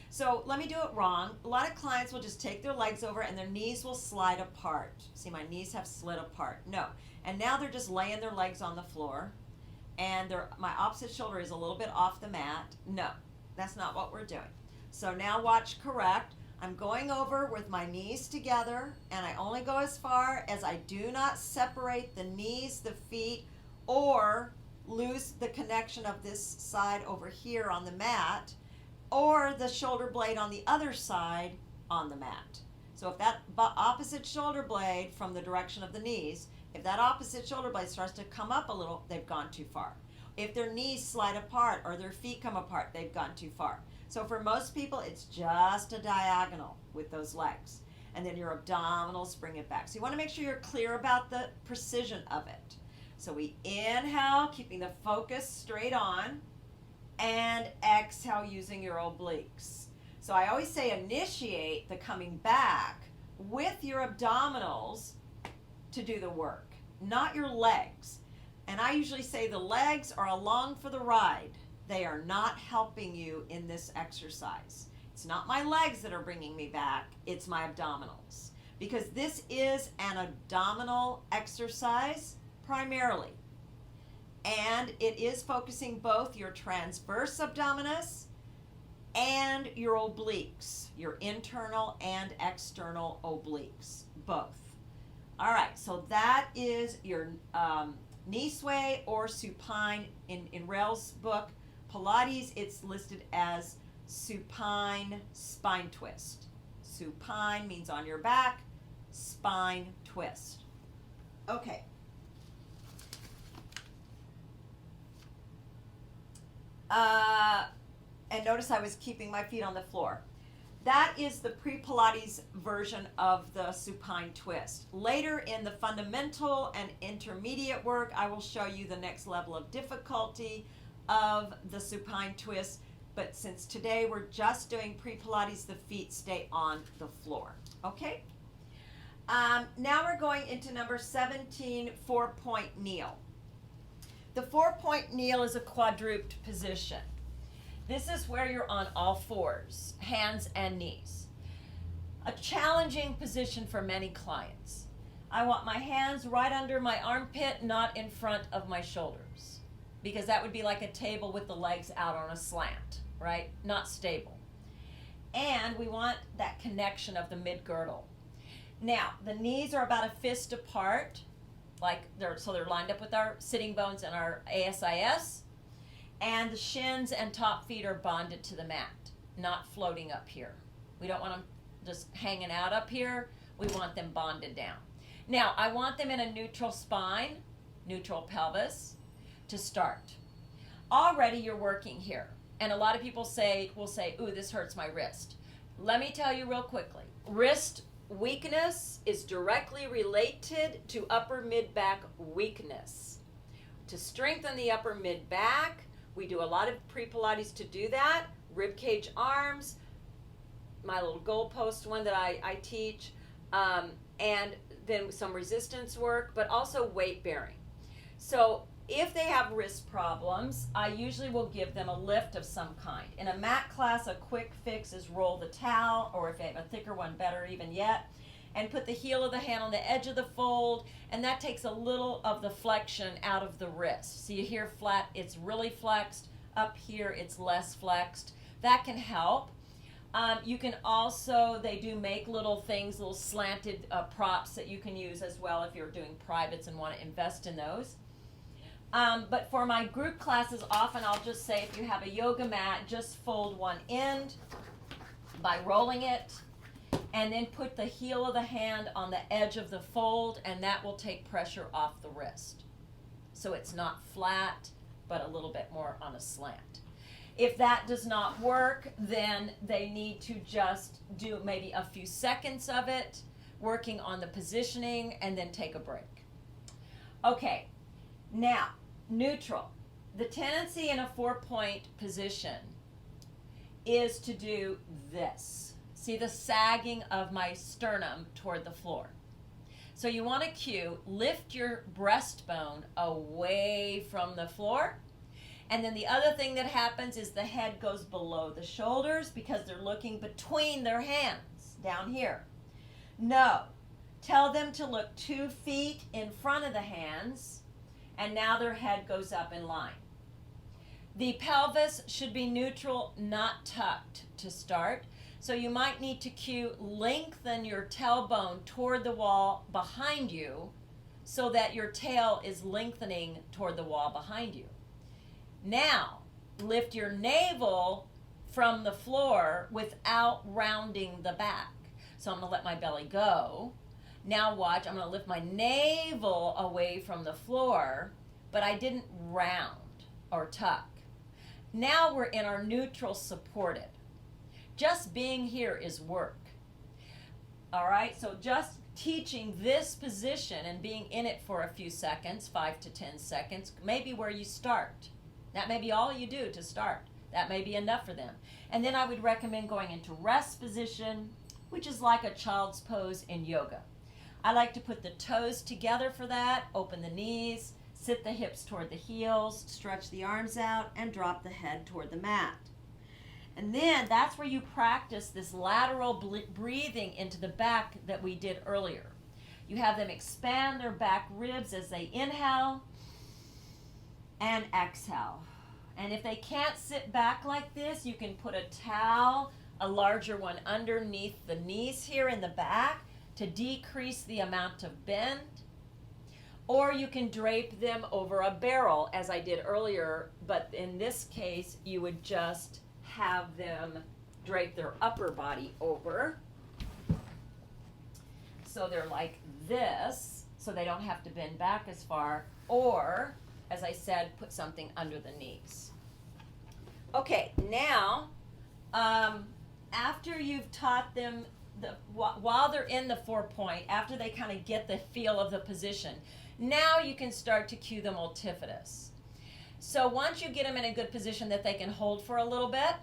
So let me do it wrong. A lot of clients will just take their legs over and their knees will slide apart. See, my knees have slid apart. No. And now they're just laying their legs on the floor and my opposite shoulder is a little bit off the mat. No, that's not what we're doing. So now watch correct. I'm going over with my knees together, and I only go as far as I do not separate the knees, the feet, or lose the connection of this side over here on the mat, or the shoulder blade on the other side on the mat. So if that opposite shoulder blade from the direction of the knees, if that opposite shoulder blade starts to come up a little, they've gone too far. If their knees slide apart or their feet come apart, they've gone too far. So for most people, it's just a diagonal with those legs. And then your abdominals bring it back. So you want to make sure you're clear about the precision of it. So we inhale, keeping the focus straight on, and exhale using your obliques. So I always say initiate the coming back with your abdominals to do the work, not your legs. And I usually say the legs are along for the ride. They are not helping you in this exercise. It's not my legs that are bringing me back, it's my abdominals. Because this is an abdominal exercise primarily. And it is focusing both your transverse abdominis and your obliques, your internal and external obliques, both. All right, so that is your knee sway or supine. In Rail's book, Pilates, it's listed as supine spine twist. Supine means on your back, spine twist. Okay. And notice I was keeping my feet on the floor. That is the pre-Pilates version of the supine twist. Later in the fundamental and intermediate work, I will show you the next level of difficulty of the supine twist. But since today we're just doing pre-Pilates, the feet stay on the floor. Okay? Now we're going into number 17, 4-point kneel. The 4-point kneel is a quadruped position. This is where you're on all fours, hands and knees. A challenging position for many clients. I want my hands right under my armpit, not in front of my shoulders, because that would be like a table with the legs out on a slant, right? Not stable. And we want that connection of the mid-girdle. Now, the knees are about a fist apart, so they're lined up with our sitting bones and our ASIS. And the shins and top feet are bonded to the mat, not floating up here. We don't want them just hanging out up here. We want them bonded down. Now, I want them in a neutral spine, neutral pelvis to start. Already you're working here. And a lot of people will say, ooh, this hurts my wrist. Let me tell you real quickly. Wrist weakness is directly related to upper mid-back weakness. To strengthen the upper mid-back, we do a lot of pre-Pilates to do that. Rib cage arms, my little goalpost one that I teach, and then some resistance work, but also weight bearing. So if they have wrist problems, I usually will give them a lift of some kind. In a mat class, a quick fix is roll the towel, or if they have a thicker one, better even yet, and put the heel of the hand on the edge of the fold, and that takes a little of the flexion out of the wrist. So you hear flat, it's really flexed. Up here, it's less flexed. That can help. You can also, they do make little things, little slanted props that you can use as well if you're doing privates and want to invest in those. But for my group classes, often I'll just say if you have a yoga mat, just fold one end by rolling it, and then put the heel of the hand on the edge of the fold, and that will take pressure off the wrist. So it's not flat but a little bit more on a slant. If that does not work, then they need to just do maybe a few seconds of it, working on the positioning, and then take a break. Okay, now, neutral. The tendency in a 4-point position is to do this. See the sagging of my sternum toward the floor. So you want to cue, lift your breastbone away from the floor. And then the other thing that happens is the head goes below the shoulders because they're looking between their hands down here. No. Tell them to look 2 feet in front of the hands, and now their head goes up in line. The pelvis should be neutral, not tucked to start. So you might need to cue, lengthen your tailbone toward the wall behind you so that your tail is lengthening toward the wall behind you. Now, lift your navel from the floor without rounding the back. So I'm going to let my belly go. Now watch, I'm going to lift my navel away from the floor, but I didn't round or tuck. Now we're in our neutral supported. Just being here is work. All right, so just teaching this position and being in it for a few seconds, 5 to 10 seconds, may be where you start. That may be all you do to start. That may be enough for them. And then I would recommend going into rest position, which is like a child's pose in yoga. I like to put the toes together for that, open the knees, sit the hips toward the heels, stretch the arms out, and drop the head toward the mat. And then that's where you practice this lateral breathing into the back that we did earlier. You have them expand their back ribs as they inhale and exhale. And if they can't sit back like this, you can put a towel, a larger one, underneath the knees here in the back to decrease the amount of bend. Or you can drape them over a barrel, as I did earlier, but in this case, you would just have them drape their upper body over. So they're like this, so they don't have to bend back as far, or, as I said, put something under the knees. Okay, now, after you've taught them, while they're in the 4-point, after they kind of get the feel of the position, now you can start to cue the multifidus. So once you get them in a good position that they can hold for a little bit,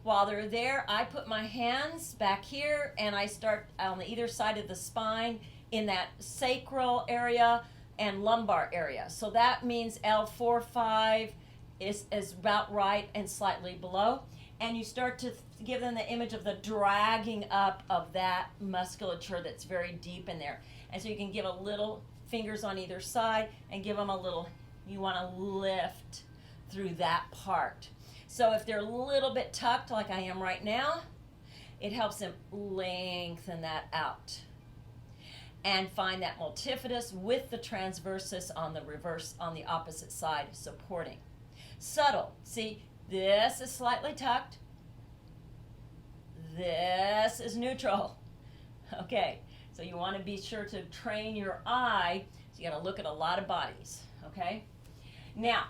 while they're there, I put my hands back here and I start on either side of the spine in that sacral area and lumbar area. So that means L4-5 is about right and slightly below. And you start to give them the image of the dragging up of that musculature that's very deep in there. And so you can give a little fingers on either side and give them a little, you want to lift through that part. So if they're a little bit tucked like I am right now, it helps them lengthen that out and find that multifidus with the transversus on the reverse, on the opposite side, supporting. Subtle. See, this is slightly tucked. This is neutral. Okay, so you want to be sure to train your eye. So you got to look at a lot of bodies. Okay. Now,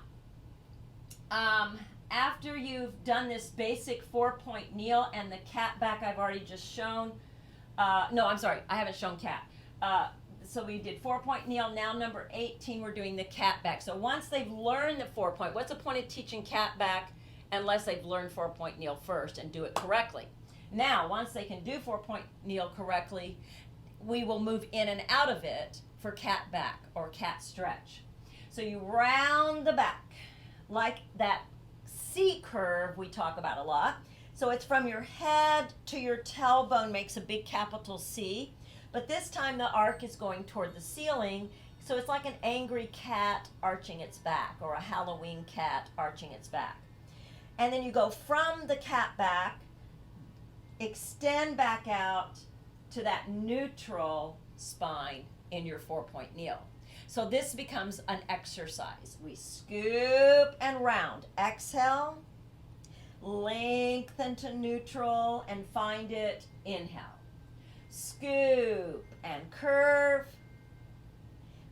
after you've done this basic 4-point kneel and the cat back I've already just shown. No, I'm sorry, I haven't shown cat. So we did 4-point kneel. Now number 18, we're doing the cat back. So once they've learned the 4-point, what's the point of teaching cat back unless they've learned 4-point kneel first and do it correctly? Now, once they can do 4-point kneel correctly, we will move in and out of it for cat back or cat stretch. So you round the back like that C curve we talk about a lot. So it's from your head to your tailbone, makes a big capital C. But this time the arc is going toward the ceiling. So it's like an angry cat arching its back, or a Halloween cat arching its back. And then you go from the cat back, extend back out to that neutral spine in your 4-point kneel. So this becomes an exercise. We scoop and round. Exhale, lengthen to neutral and find it. Inhale. Scoop and curve,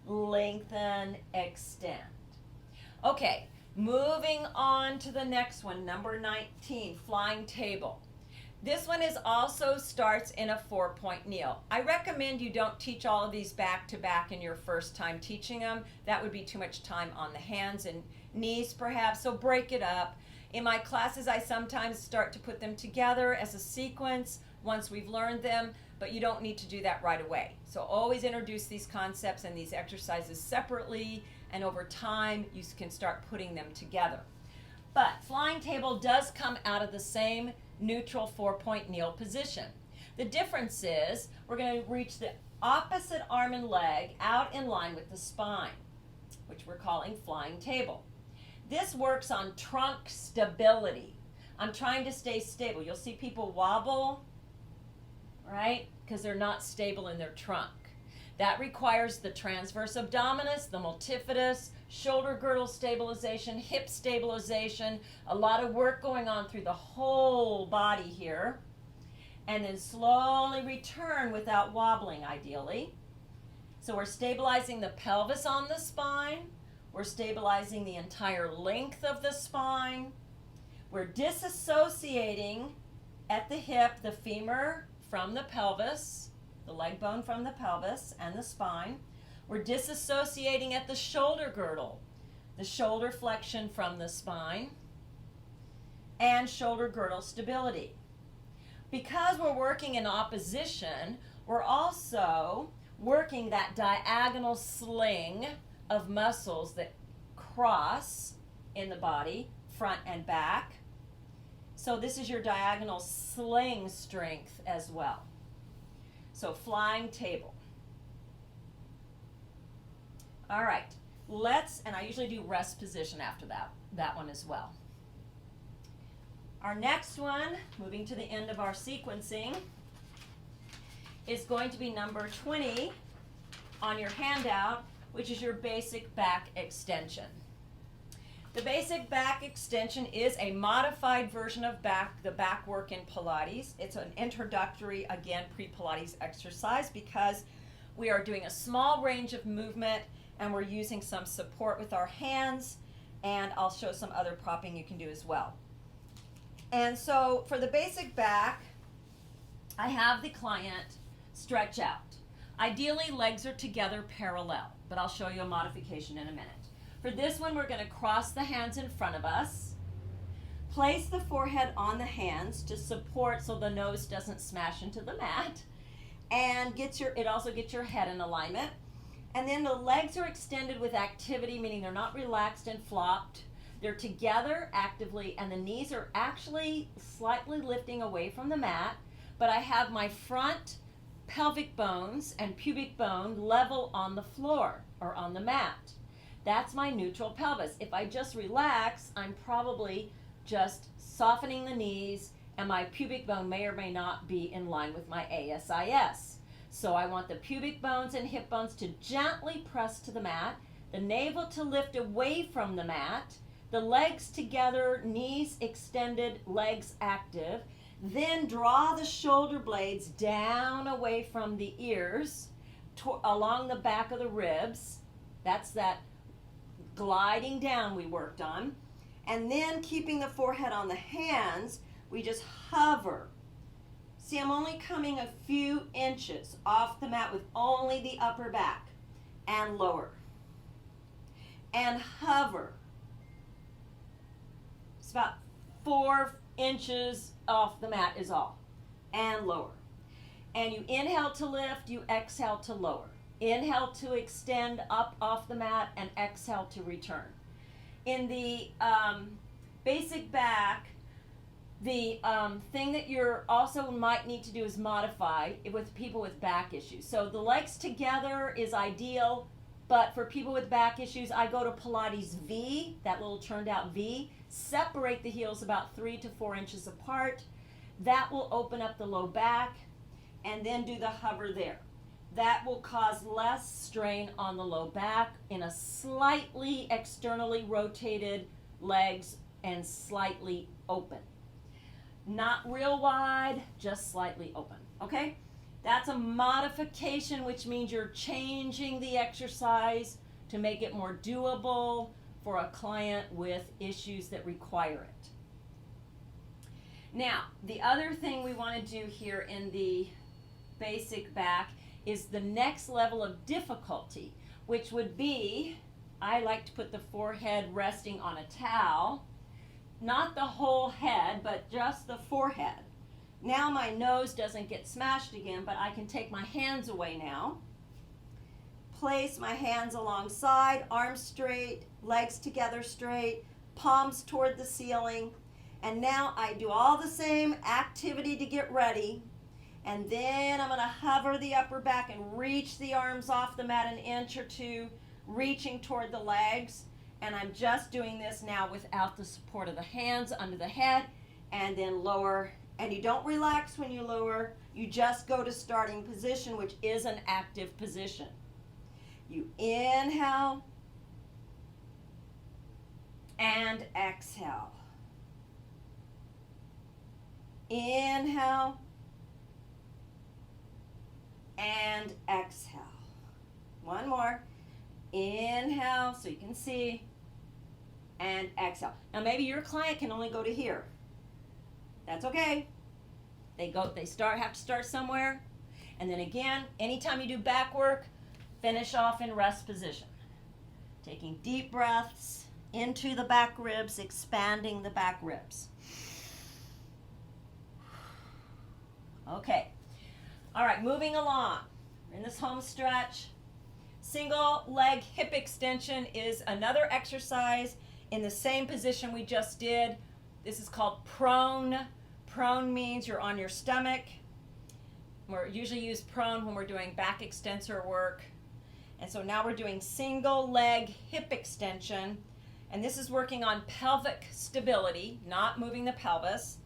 lengthen, extend. Okay, Moving on to the next one, number 19, flying table. This one is also starts in a 4-point kneel. I recommend you don't teach all of these back to back in your first time teaching them. That would be too much time on the hands and knees perhaps, so break it up. In my classes, I sometimes start to put them together as a sequence once we've learned them, but you don't need to do that right away. So always introduce these concepts and these exercises separately, and over time you can start putting them together. But flying table does come out of the same neutral 4-point kneel position. The difference is we're going to reach the opposite arm and leg out in line with the spine, which we're calling flying table. This works on trunk stability. I'm trying to stay stable. You'll see people wobble, right? Because they're not stable in their trunk. That requires the transverse abdominis, the multifidus, shoulder girdle stabilization, hip stabilization, a lot of work going on through the whole body here. And then slowly return without wobbling, ideally. So we're stabilizing the pelvis on the spine. We're stabilizing the entire length of the spine. We're disassociating at the hip the femur from the pelvis, the leg bone from the pelvis and the spine. We're disassociating at the shoulder girdle, the shoulder flexion from the spine, and shoulder girdle stability. Because we're working in opposition, we're also working that diagonal sling of muscles that cross in the body, front and back. So this is your diagonal sling strength as well. So flying table. All right, and I usually do rest position after that one as well. Our next one, moving to the end of our sequencing, is going to be number 20 on your handout, which is your basic back extension. The basic back extension is a modified version of the back work in Pilates. It's an introductory, again, pre-Pilates exercise because we are doing a small range of movement and we're using some support with our hands, and I'll show some other propping you can do as well. And so for the basic back, I have the client stretch out. Ideally, legs are together parallel, but I'll show you a modification in a minute. For this one, we're going to cross the hands in front of us, place the forehead on the hands to support so the nose doesn't smash into the mat, and it also gets your head in alignment. And then the legs are extended with activity, meaning they're not relaxed and flopped. They're together actively, and the knees are actually slightly lifting away from the mat, but I have my front pelvic bones and pubic bone level on the floor or on the mat. That's my neutral pelvis. If I just relax, I'm probably just softening the knees, and my pubic bone may or may not be in line with my ASIS. So I want the pubic bones and hip bones to gently press to the mat, the navel to lift away from the mat, the legs together, knees extended, legs active. Then draw the shoulder blades down away from the ears along the back of the ribs. That's that gliding down we worked on. And then keeping the forehead on the hands, we just hover. See, I'm only coming a few inches off the mat with only the upper back, and lower. And hover. It's about 4 inches off the mat is all, and lower. And you inhale to lift, you exhale to lower. Inhale to extend up off the mat, and exhale to return. In the basic back, the thing that you're also might need to do is modify it with people with back issues. So the legs together is ideal, but for people with back issues, I go to Pilates V, that little turned out V. Separate the heels about 3 to 4 inches apart. That will open up the low back, and then do the hover there. That will cause less strain on the low back in a slightly externally rotated legs and slightly open. Not real wide, just slightly open, okay? That's a modification, which means you're changing the exercise to make it more doable for a client with issues that require it. Now, the other thing we want to do here in the basic back is the next level of difficulty, which would be, I like to put the forehead resting on a towel, not the whole head, but just the forehead. Now my nose doesn't get smashed again, but I can take my hands away now. Place my hands alongside, arms straight, legs together straight, palms toward the ceiling. And now I do all the same activity to get ready. And then I'm going to hover the upper back and reach the arms off the mat an inch or two, reaching toward the legs. And I'm just doing this now without the support of the hands under the head, and then lower. And you don't relax when you lower. You just go to starting position, which is an active position. You inhale and exhale. Inhale and exhale. One more. Inhale so you can see, and exhale. Now maybe your client can only go to here. That's okay. They have to start somewhere. And then again, anytime you do back work, finish off in rest position. Taking deep breaths into the back ribs, expanding the back ribs. Okay. All right, moving along. We're in this home stretch. Single leg hip extension is another exercise in the same position we just did. This is called prone. Prone means you're on your stomach. We usually use prone when we're doing back extensor work. And so now we're doing single leg hip extension. And this is working on pelvic stability, not moving the pelvis,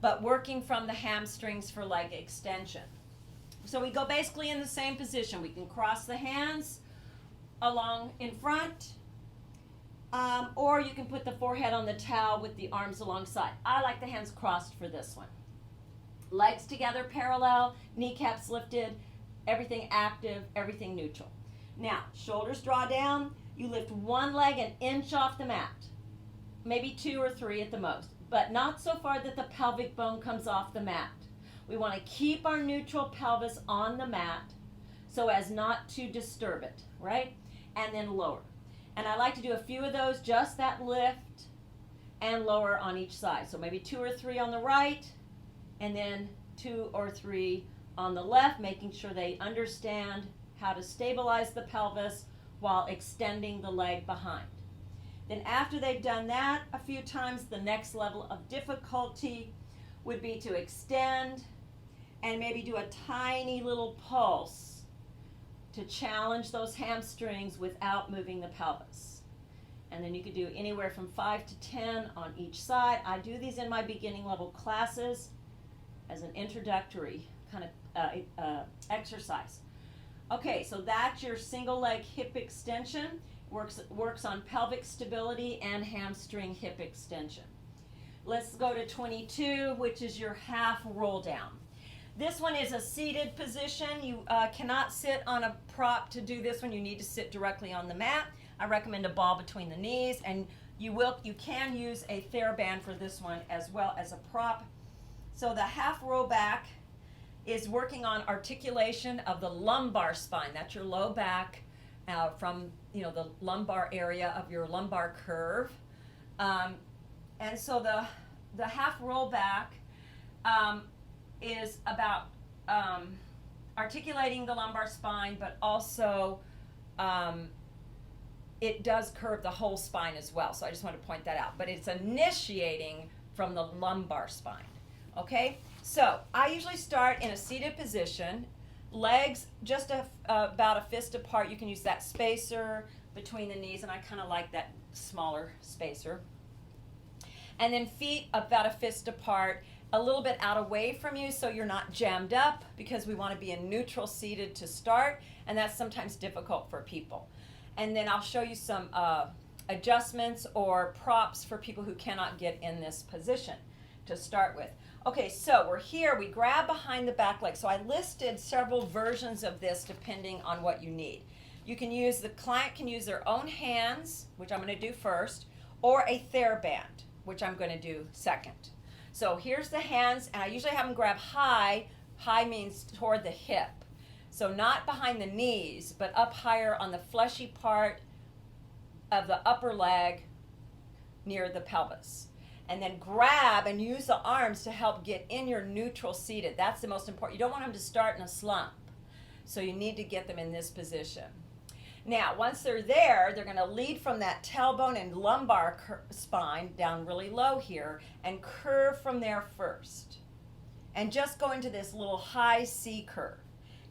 but working from the hamstrings for leg extension. So we go basically in the same position. We can cross the hands along in front, or you can put the forehead on the towel with the arms alongside. I like the hands crossed for this one. Legs together parallel, kneecaps lifted, everything active, everything neutral. Now, shoulders draw down. You lift one leg an inch off the mat, maybe 2 or 3 at the most, but not so far that the pelvic bone comes off the mat. We want to keep our neutral pelvis on the mat so as not to disturb it, right? And then lower. And I like to do a few of those, just that lift and lower on each side. So maybe 2 or 3 on the right, and then 2 or 3 on the left, making sure they understand how to stabilize the pelvis while extending the leg behind. Then after they've done that a few times, the next level of difficulty would be to extend and maybe do a tiny little pulse to challenge those hamstrings without moving the pelvis. And then you could do anywhere from 5 to 10 on each side. I do these in my beginning level classes as an introductory kind of exercise. Okay, so that's your single leg hip extension. Works on pelvic stability and hamstring hip extension. Let's go to 22, which is your half roll down. This one is a seated position. You cannot sit on a prop to do this one. You need to sit directly on the mat. I recommend a ball between the knees, and you can use a TheraBand for this one as well as a prop. So the half roll back is working on articulation of the lumbar spine. That's your low back from the lumbar area of your lumbar curve. And so the half roll back is about articulating the lumbar spine, but also it does curve the whole spine as well. So I just want to point that out. But it's initiating from the lumbar spine. Okay? So I usually start in a seated position, legs just about a fist apart. You can use that spacer between the knees, and I kind of like that smaller spacer. And then feet about a fist apart, a little bit out away from you so you're not jammed up, because we want to be in neutral seated to start, and that's sometimes difficult for people. And then I'll show you some adjustments or props for people who cannot get in this position to start with. Okay, so we're here. We grab behind the back leg. So I listed several versions of this depending on what you need. The client can use their own hands, which I'm going to do first, or a TheraBand, which I'm going to do second. So here's the hands, and I usually have them grab high. High means toward the hip. So not behind the knees, but up higher on the fleshy part of the upper leg near the pelvis. And then grab and use the arms to help get in your neutral seated. That's the most important. You don't want them to start in a slump. So you need to get them in this position. Now, once they're there, they're going to lead from that tailbone and lumbar spine down really low here and curve from there first. And just go into this little high C curve.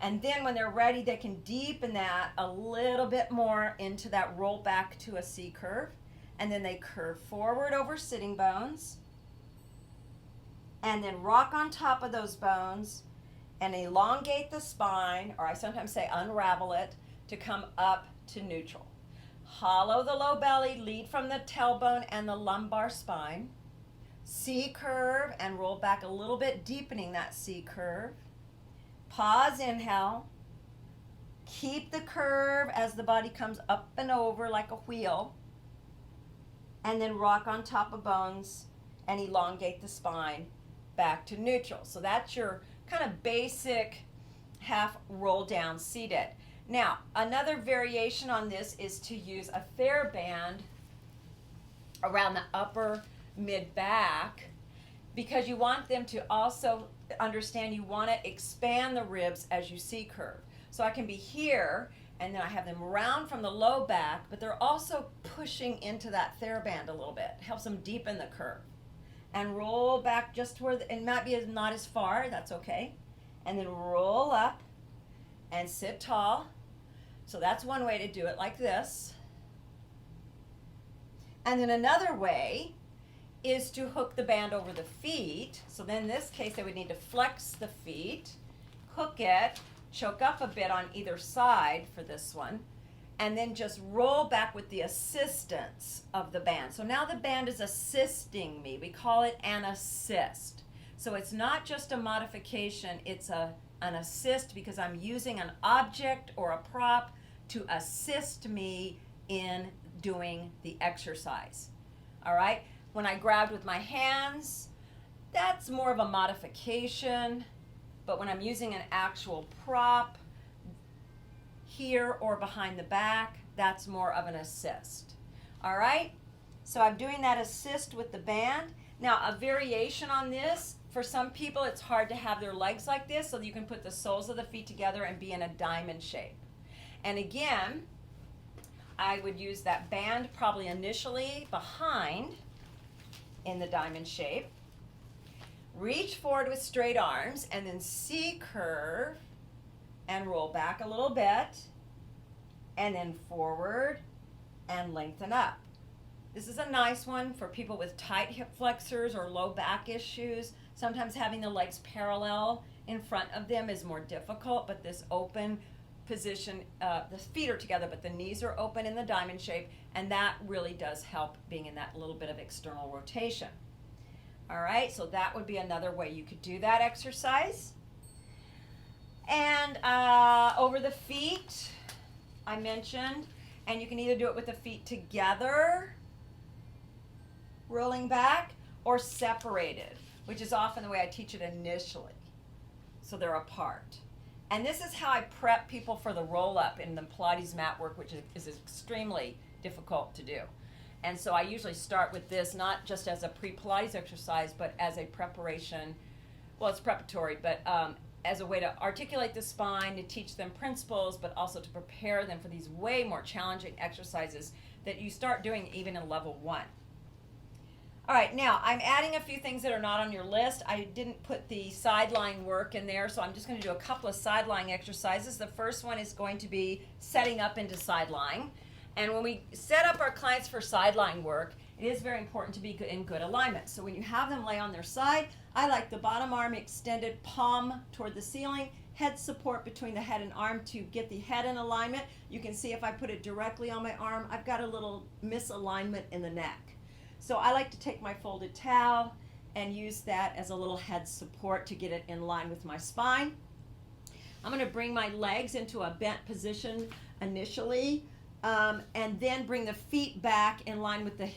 And then when they're ready, they can deepen that a little bit more into that roll back to a C curve. And then they curve forward over sitting bones. And then rock on top of those bones and elongate the spine, or I sometimes say unravel it, to come up to neutral. Hollow the low belly, lead from the tailbone and the lumbar spine. C curve and roll back a little bit, deepening that C curve. Pause, inhale. Keep the curve as the body comes up and over like a wheel. And then rock on top of bones and elongate the spine back to neutral. So that's your kind of basic half roll down seated. Now, another variation on this is to use a TheraBand around the upper mid back, because you want them to also understand you want to expand the ribs as you C curve. So I can be here and then I have them round from the low back, but they're also pushing into that TheraBand a little bit. It helps them deepen the curve. And roll back just where, it might be not as far, that's okay. And then roll up and sit tall. So that's one way to do it, like this. And then another way is to hook the band over the feet. So then in this case, they would need to flex the feet, hook it, choke up a bit on either side for this one, and then just roll back with the assistance of the band. So now the band is assisting me. We call it an assist. So it's not just a modification, it's an assist, because I'm using an object or a prop to assist me in doing the exercise. All right? When I grabbed with my hands, that's more of a modification. But when I'm using an actual prop here or behind the back, that's more of an assist. All right? So I'm doing that assist with the band. Now, a variation on this, for some people it's hard to have their legs like this, so you can put the soles of the feet together and be in a diamond shape. And again, I would use that band probably initially behind in the diamond shape. Reach forward with straight arms and then C curve and roll back a little bit and then forward and lengthen up. This is a nice one for people with tight hip flexors or low back issues. Sometimes having the legs parallel in front of them is more difficult, but this open position, the feet are together, but the knees are open in the diamond shape, and that really does help being in that little bit of external rotation. All right, so that would be another way you could do that exercise. And over the feet, I mentioned, and you can either do it with the feet together, rolling back, or separated, which is often the way I teach it initially. So they're apart. And this is how I prep people for the roll-up in the Pilates mat work, which is extremely difficult to do. And so I usually start with this, not just as a pre-Pilates exercise, but as a preparation. Well, it's preparatory, but as a way to articulate the spine, to teach them principles, but also to prepare them for these way more challenging exercises that you start doing even in level 1. All right, now I'm adding a few things that are not on your list. I didn't put the sideline work in there, so I'm just going to do a couple of sideline exercises. The first one is going to be setting up into sideline. And when we set up our clients for sideline work, it is very important to be in good alignment. So when you have them lay on their side, I like the bottom arm extended, palm toward the ceiling, head support between the head and arm to get the head in alignment. You can see if I put it directly on my arm, I've got a little misalignment in the neck. So I like to take my folded towel and use that as a little head support to get it in line with my spine. I'm going to bring my legs into a bent position initially, and then bring the feet back in line with the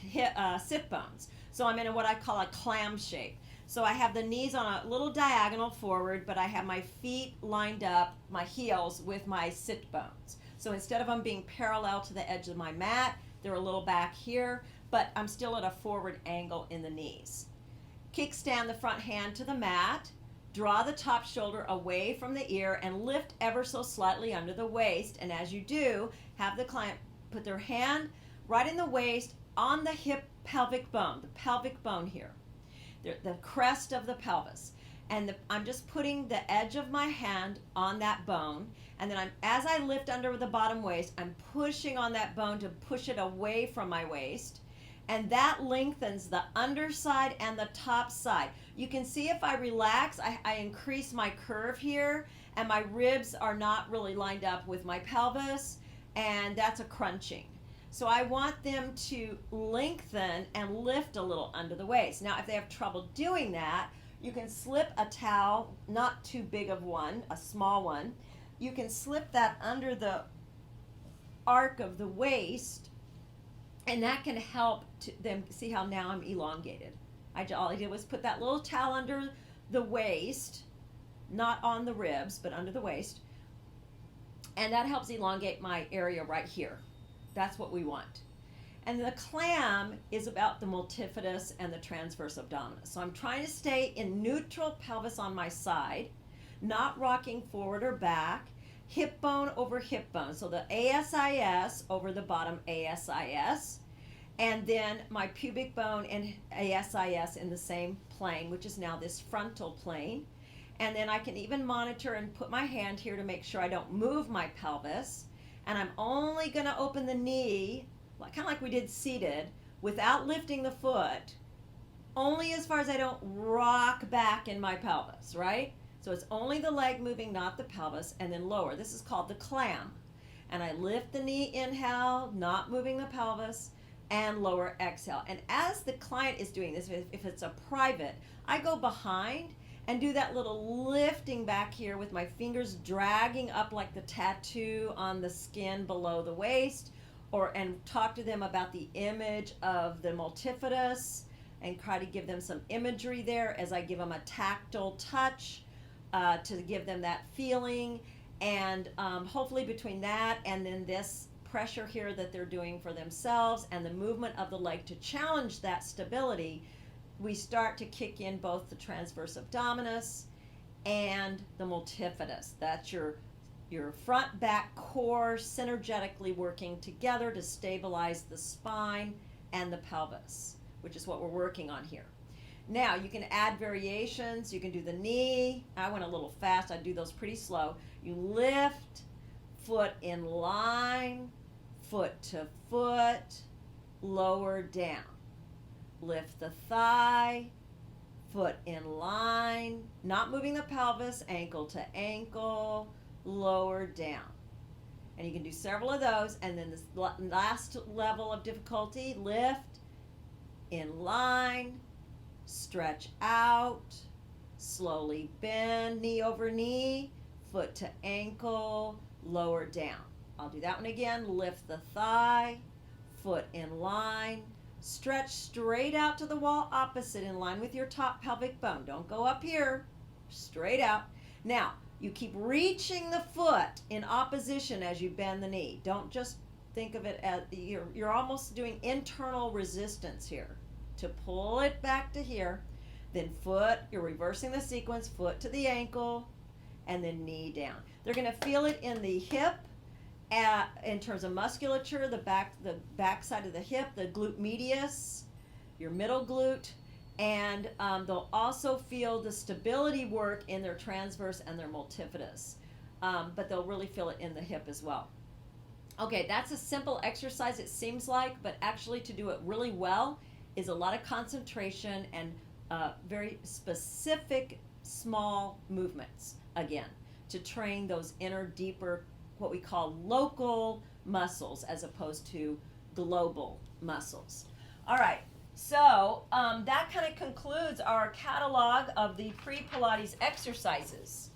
sit bones. So I'm in what I call a clam shape. So I have the knees on a little diagonal forward, but I have my feet lined up, my heels, with my sit bones. So instead of them being parallel to the edge of my mat, they're a little back here, but I'm still at a forward angle in the knees. Kickstand the front hand to the mat, draw the top shoulder away from the ear, and lift ever so slightly under the waist. And as you do, have the client put their hand right in the waist on the hip pelvic bone, the pelvic bone here, the crest of the pelvis. And I'm just putting the edge of my hand on that bone, and then as I lift under the bottom waist, I'm pushing on that bone to push it away from my waist, and that lengthens the underside and the top side. You can see if I relax, I increase my curve here, and my ribs are not really lined up with my pelvis, and that's a crunching. So I want them to lengthen and lift a little under the waist. Now, if they have trouble doing that, you can slip a towel, not too big of one, a small one. You can slip that under the arc of the waist, and that can help them see how now I'm elongated. All I did was put that little towel under the waist, not on the ribs, but under the waist, and that helps elongate my area right here. That's what we want. And the clam is about the multifidus and the transverse abdominis. So I'm trying to stay in neutral pelvis on my side, not rocking forward or back, hip bone over hip bone. So the ASIS over the bottom ASIS, and then my pubic bone and ASIS in the same plane, which is now this frontal plane. And then I can even monitor and put my hand here to make sure I don't move my pelvis. And I'm only going to open the knee, kind of like we did seated, without lifting the foot, only as far as I don't rock back in my pelvis, right? So it's only the leg moving, not the pelvis, and then lower. This is called the clam. And I lift the knee, inhale, not moving the pelvis, and lower, exhale. And as the client is doing this, if it's a private, I go behind and do that little lifting back here with my fingers dragging up like the tattoo on the skin below the waist, and talk to them about the image of the multifidus and try to give them some imagery there as I give them a tactile touch to give them that feeling. And hopefully between that and then this pressure here that they're doing for themselves and the movement of the leg to challenge that stability, we start to kick in both the transverse abdominis and the multifidus. That's your front back core synergetically working together to stabilize the spine and the pelvis, which is what we're working on here. Now you can add variations. You can do the knee. I went a little fast. I do those pretty slow. You lift, foot in line, foot to foot, lower down. Lift the thigh, foot in line, not moving the pelvis, ankle to ankle, lower down. And you can do several of those. And then this last level of difficulty, lift, in line, stretch out, slowly bend, knee over knee, foot to ankle, lower down. I'll do that one again. Lift the thigh, foot in line, stretch straight out to the wall opposite in line with your top pelvic bone. Don't go up here, straight out. Now, you keep reaching the foot in opposition as you bend the knee. Don't just think of it as you're almost doing internal resistance here to pull it back to here. Then foot, you're reversing the sequence, foot to the ankle, and then knee down. They're going to feel it in the hip, in terms of musculature, the back side of the hip, the glute medius, your middle glute, and they'll also feel the stability work in their transverse and their multifidus, but they'll really feel it in the hip as well. Okay, that's a simple exercise it seems like, but actually to do it really well is a lot of concentration and very specific small movements, again, to train those inner, deeper, what we call local muscles as opposed to global muscles. All right, so that kind of concludes our catalog of the pre-Pilates exercises.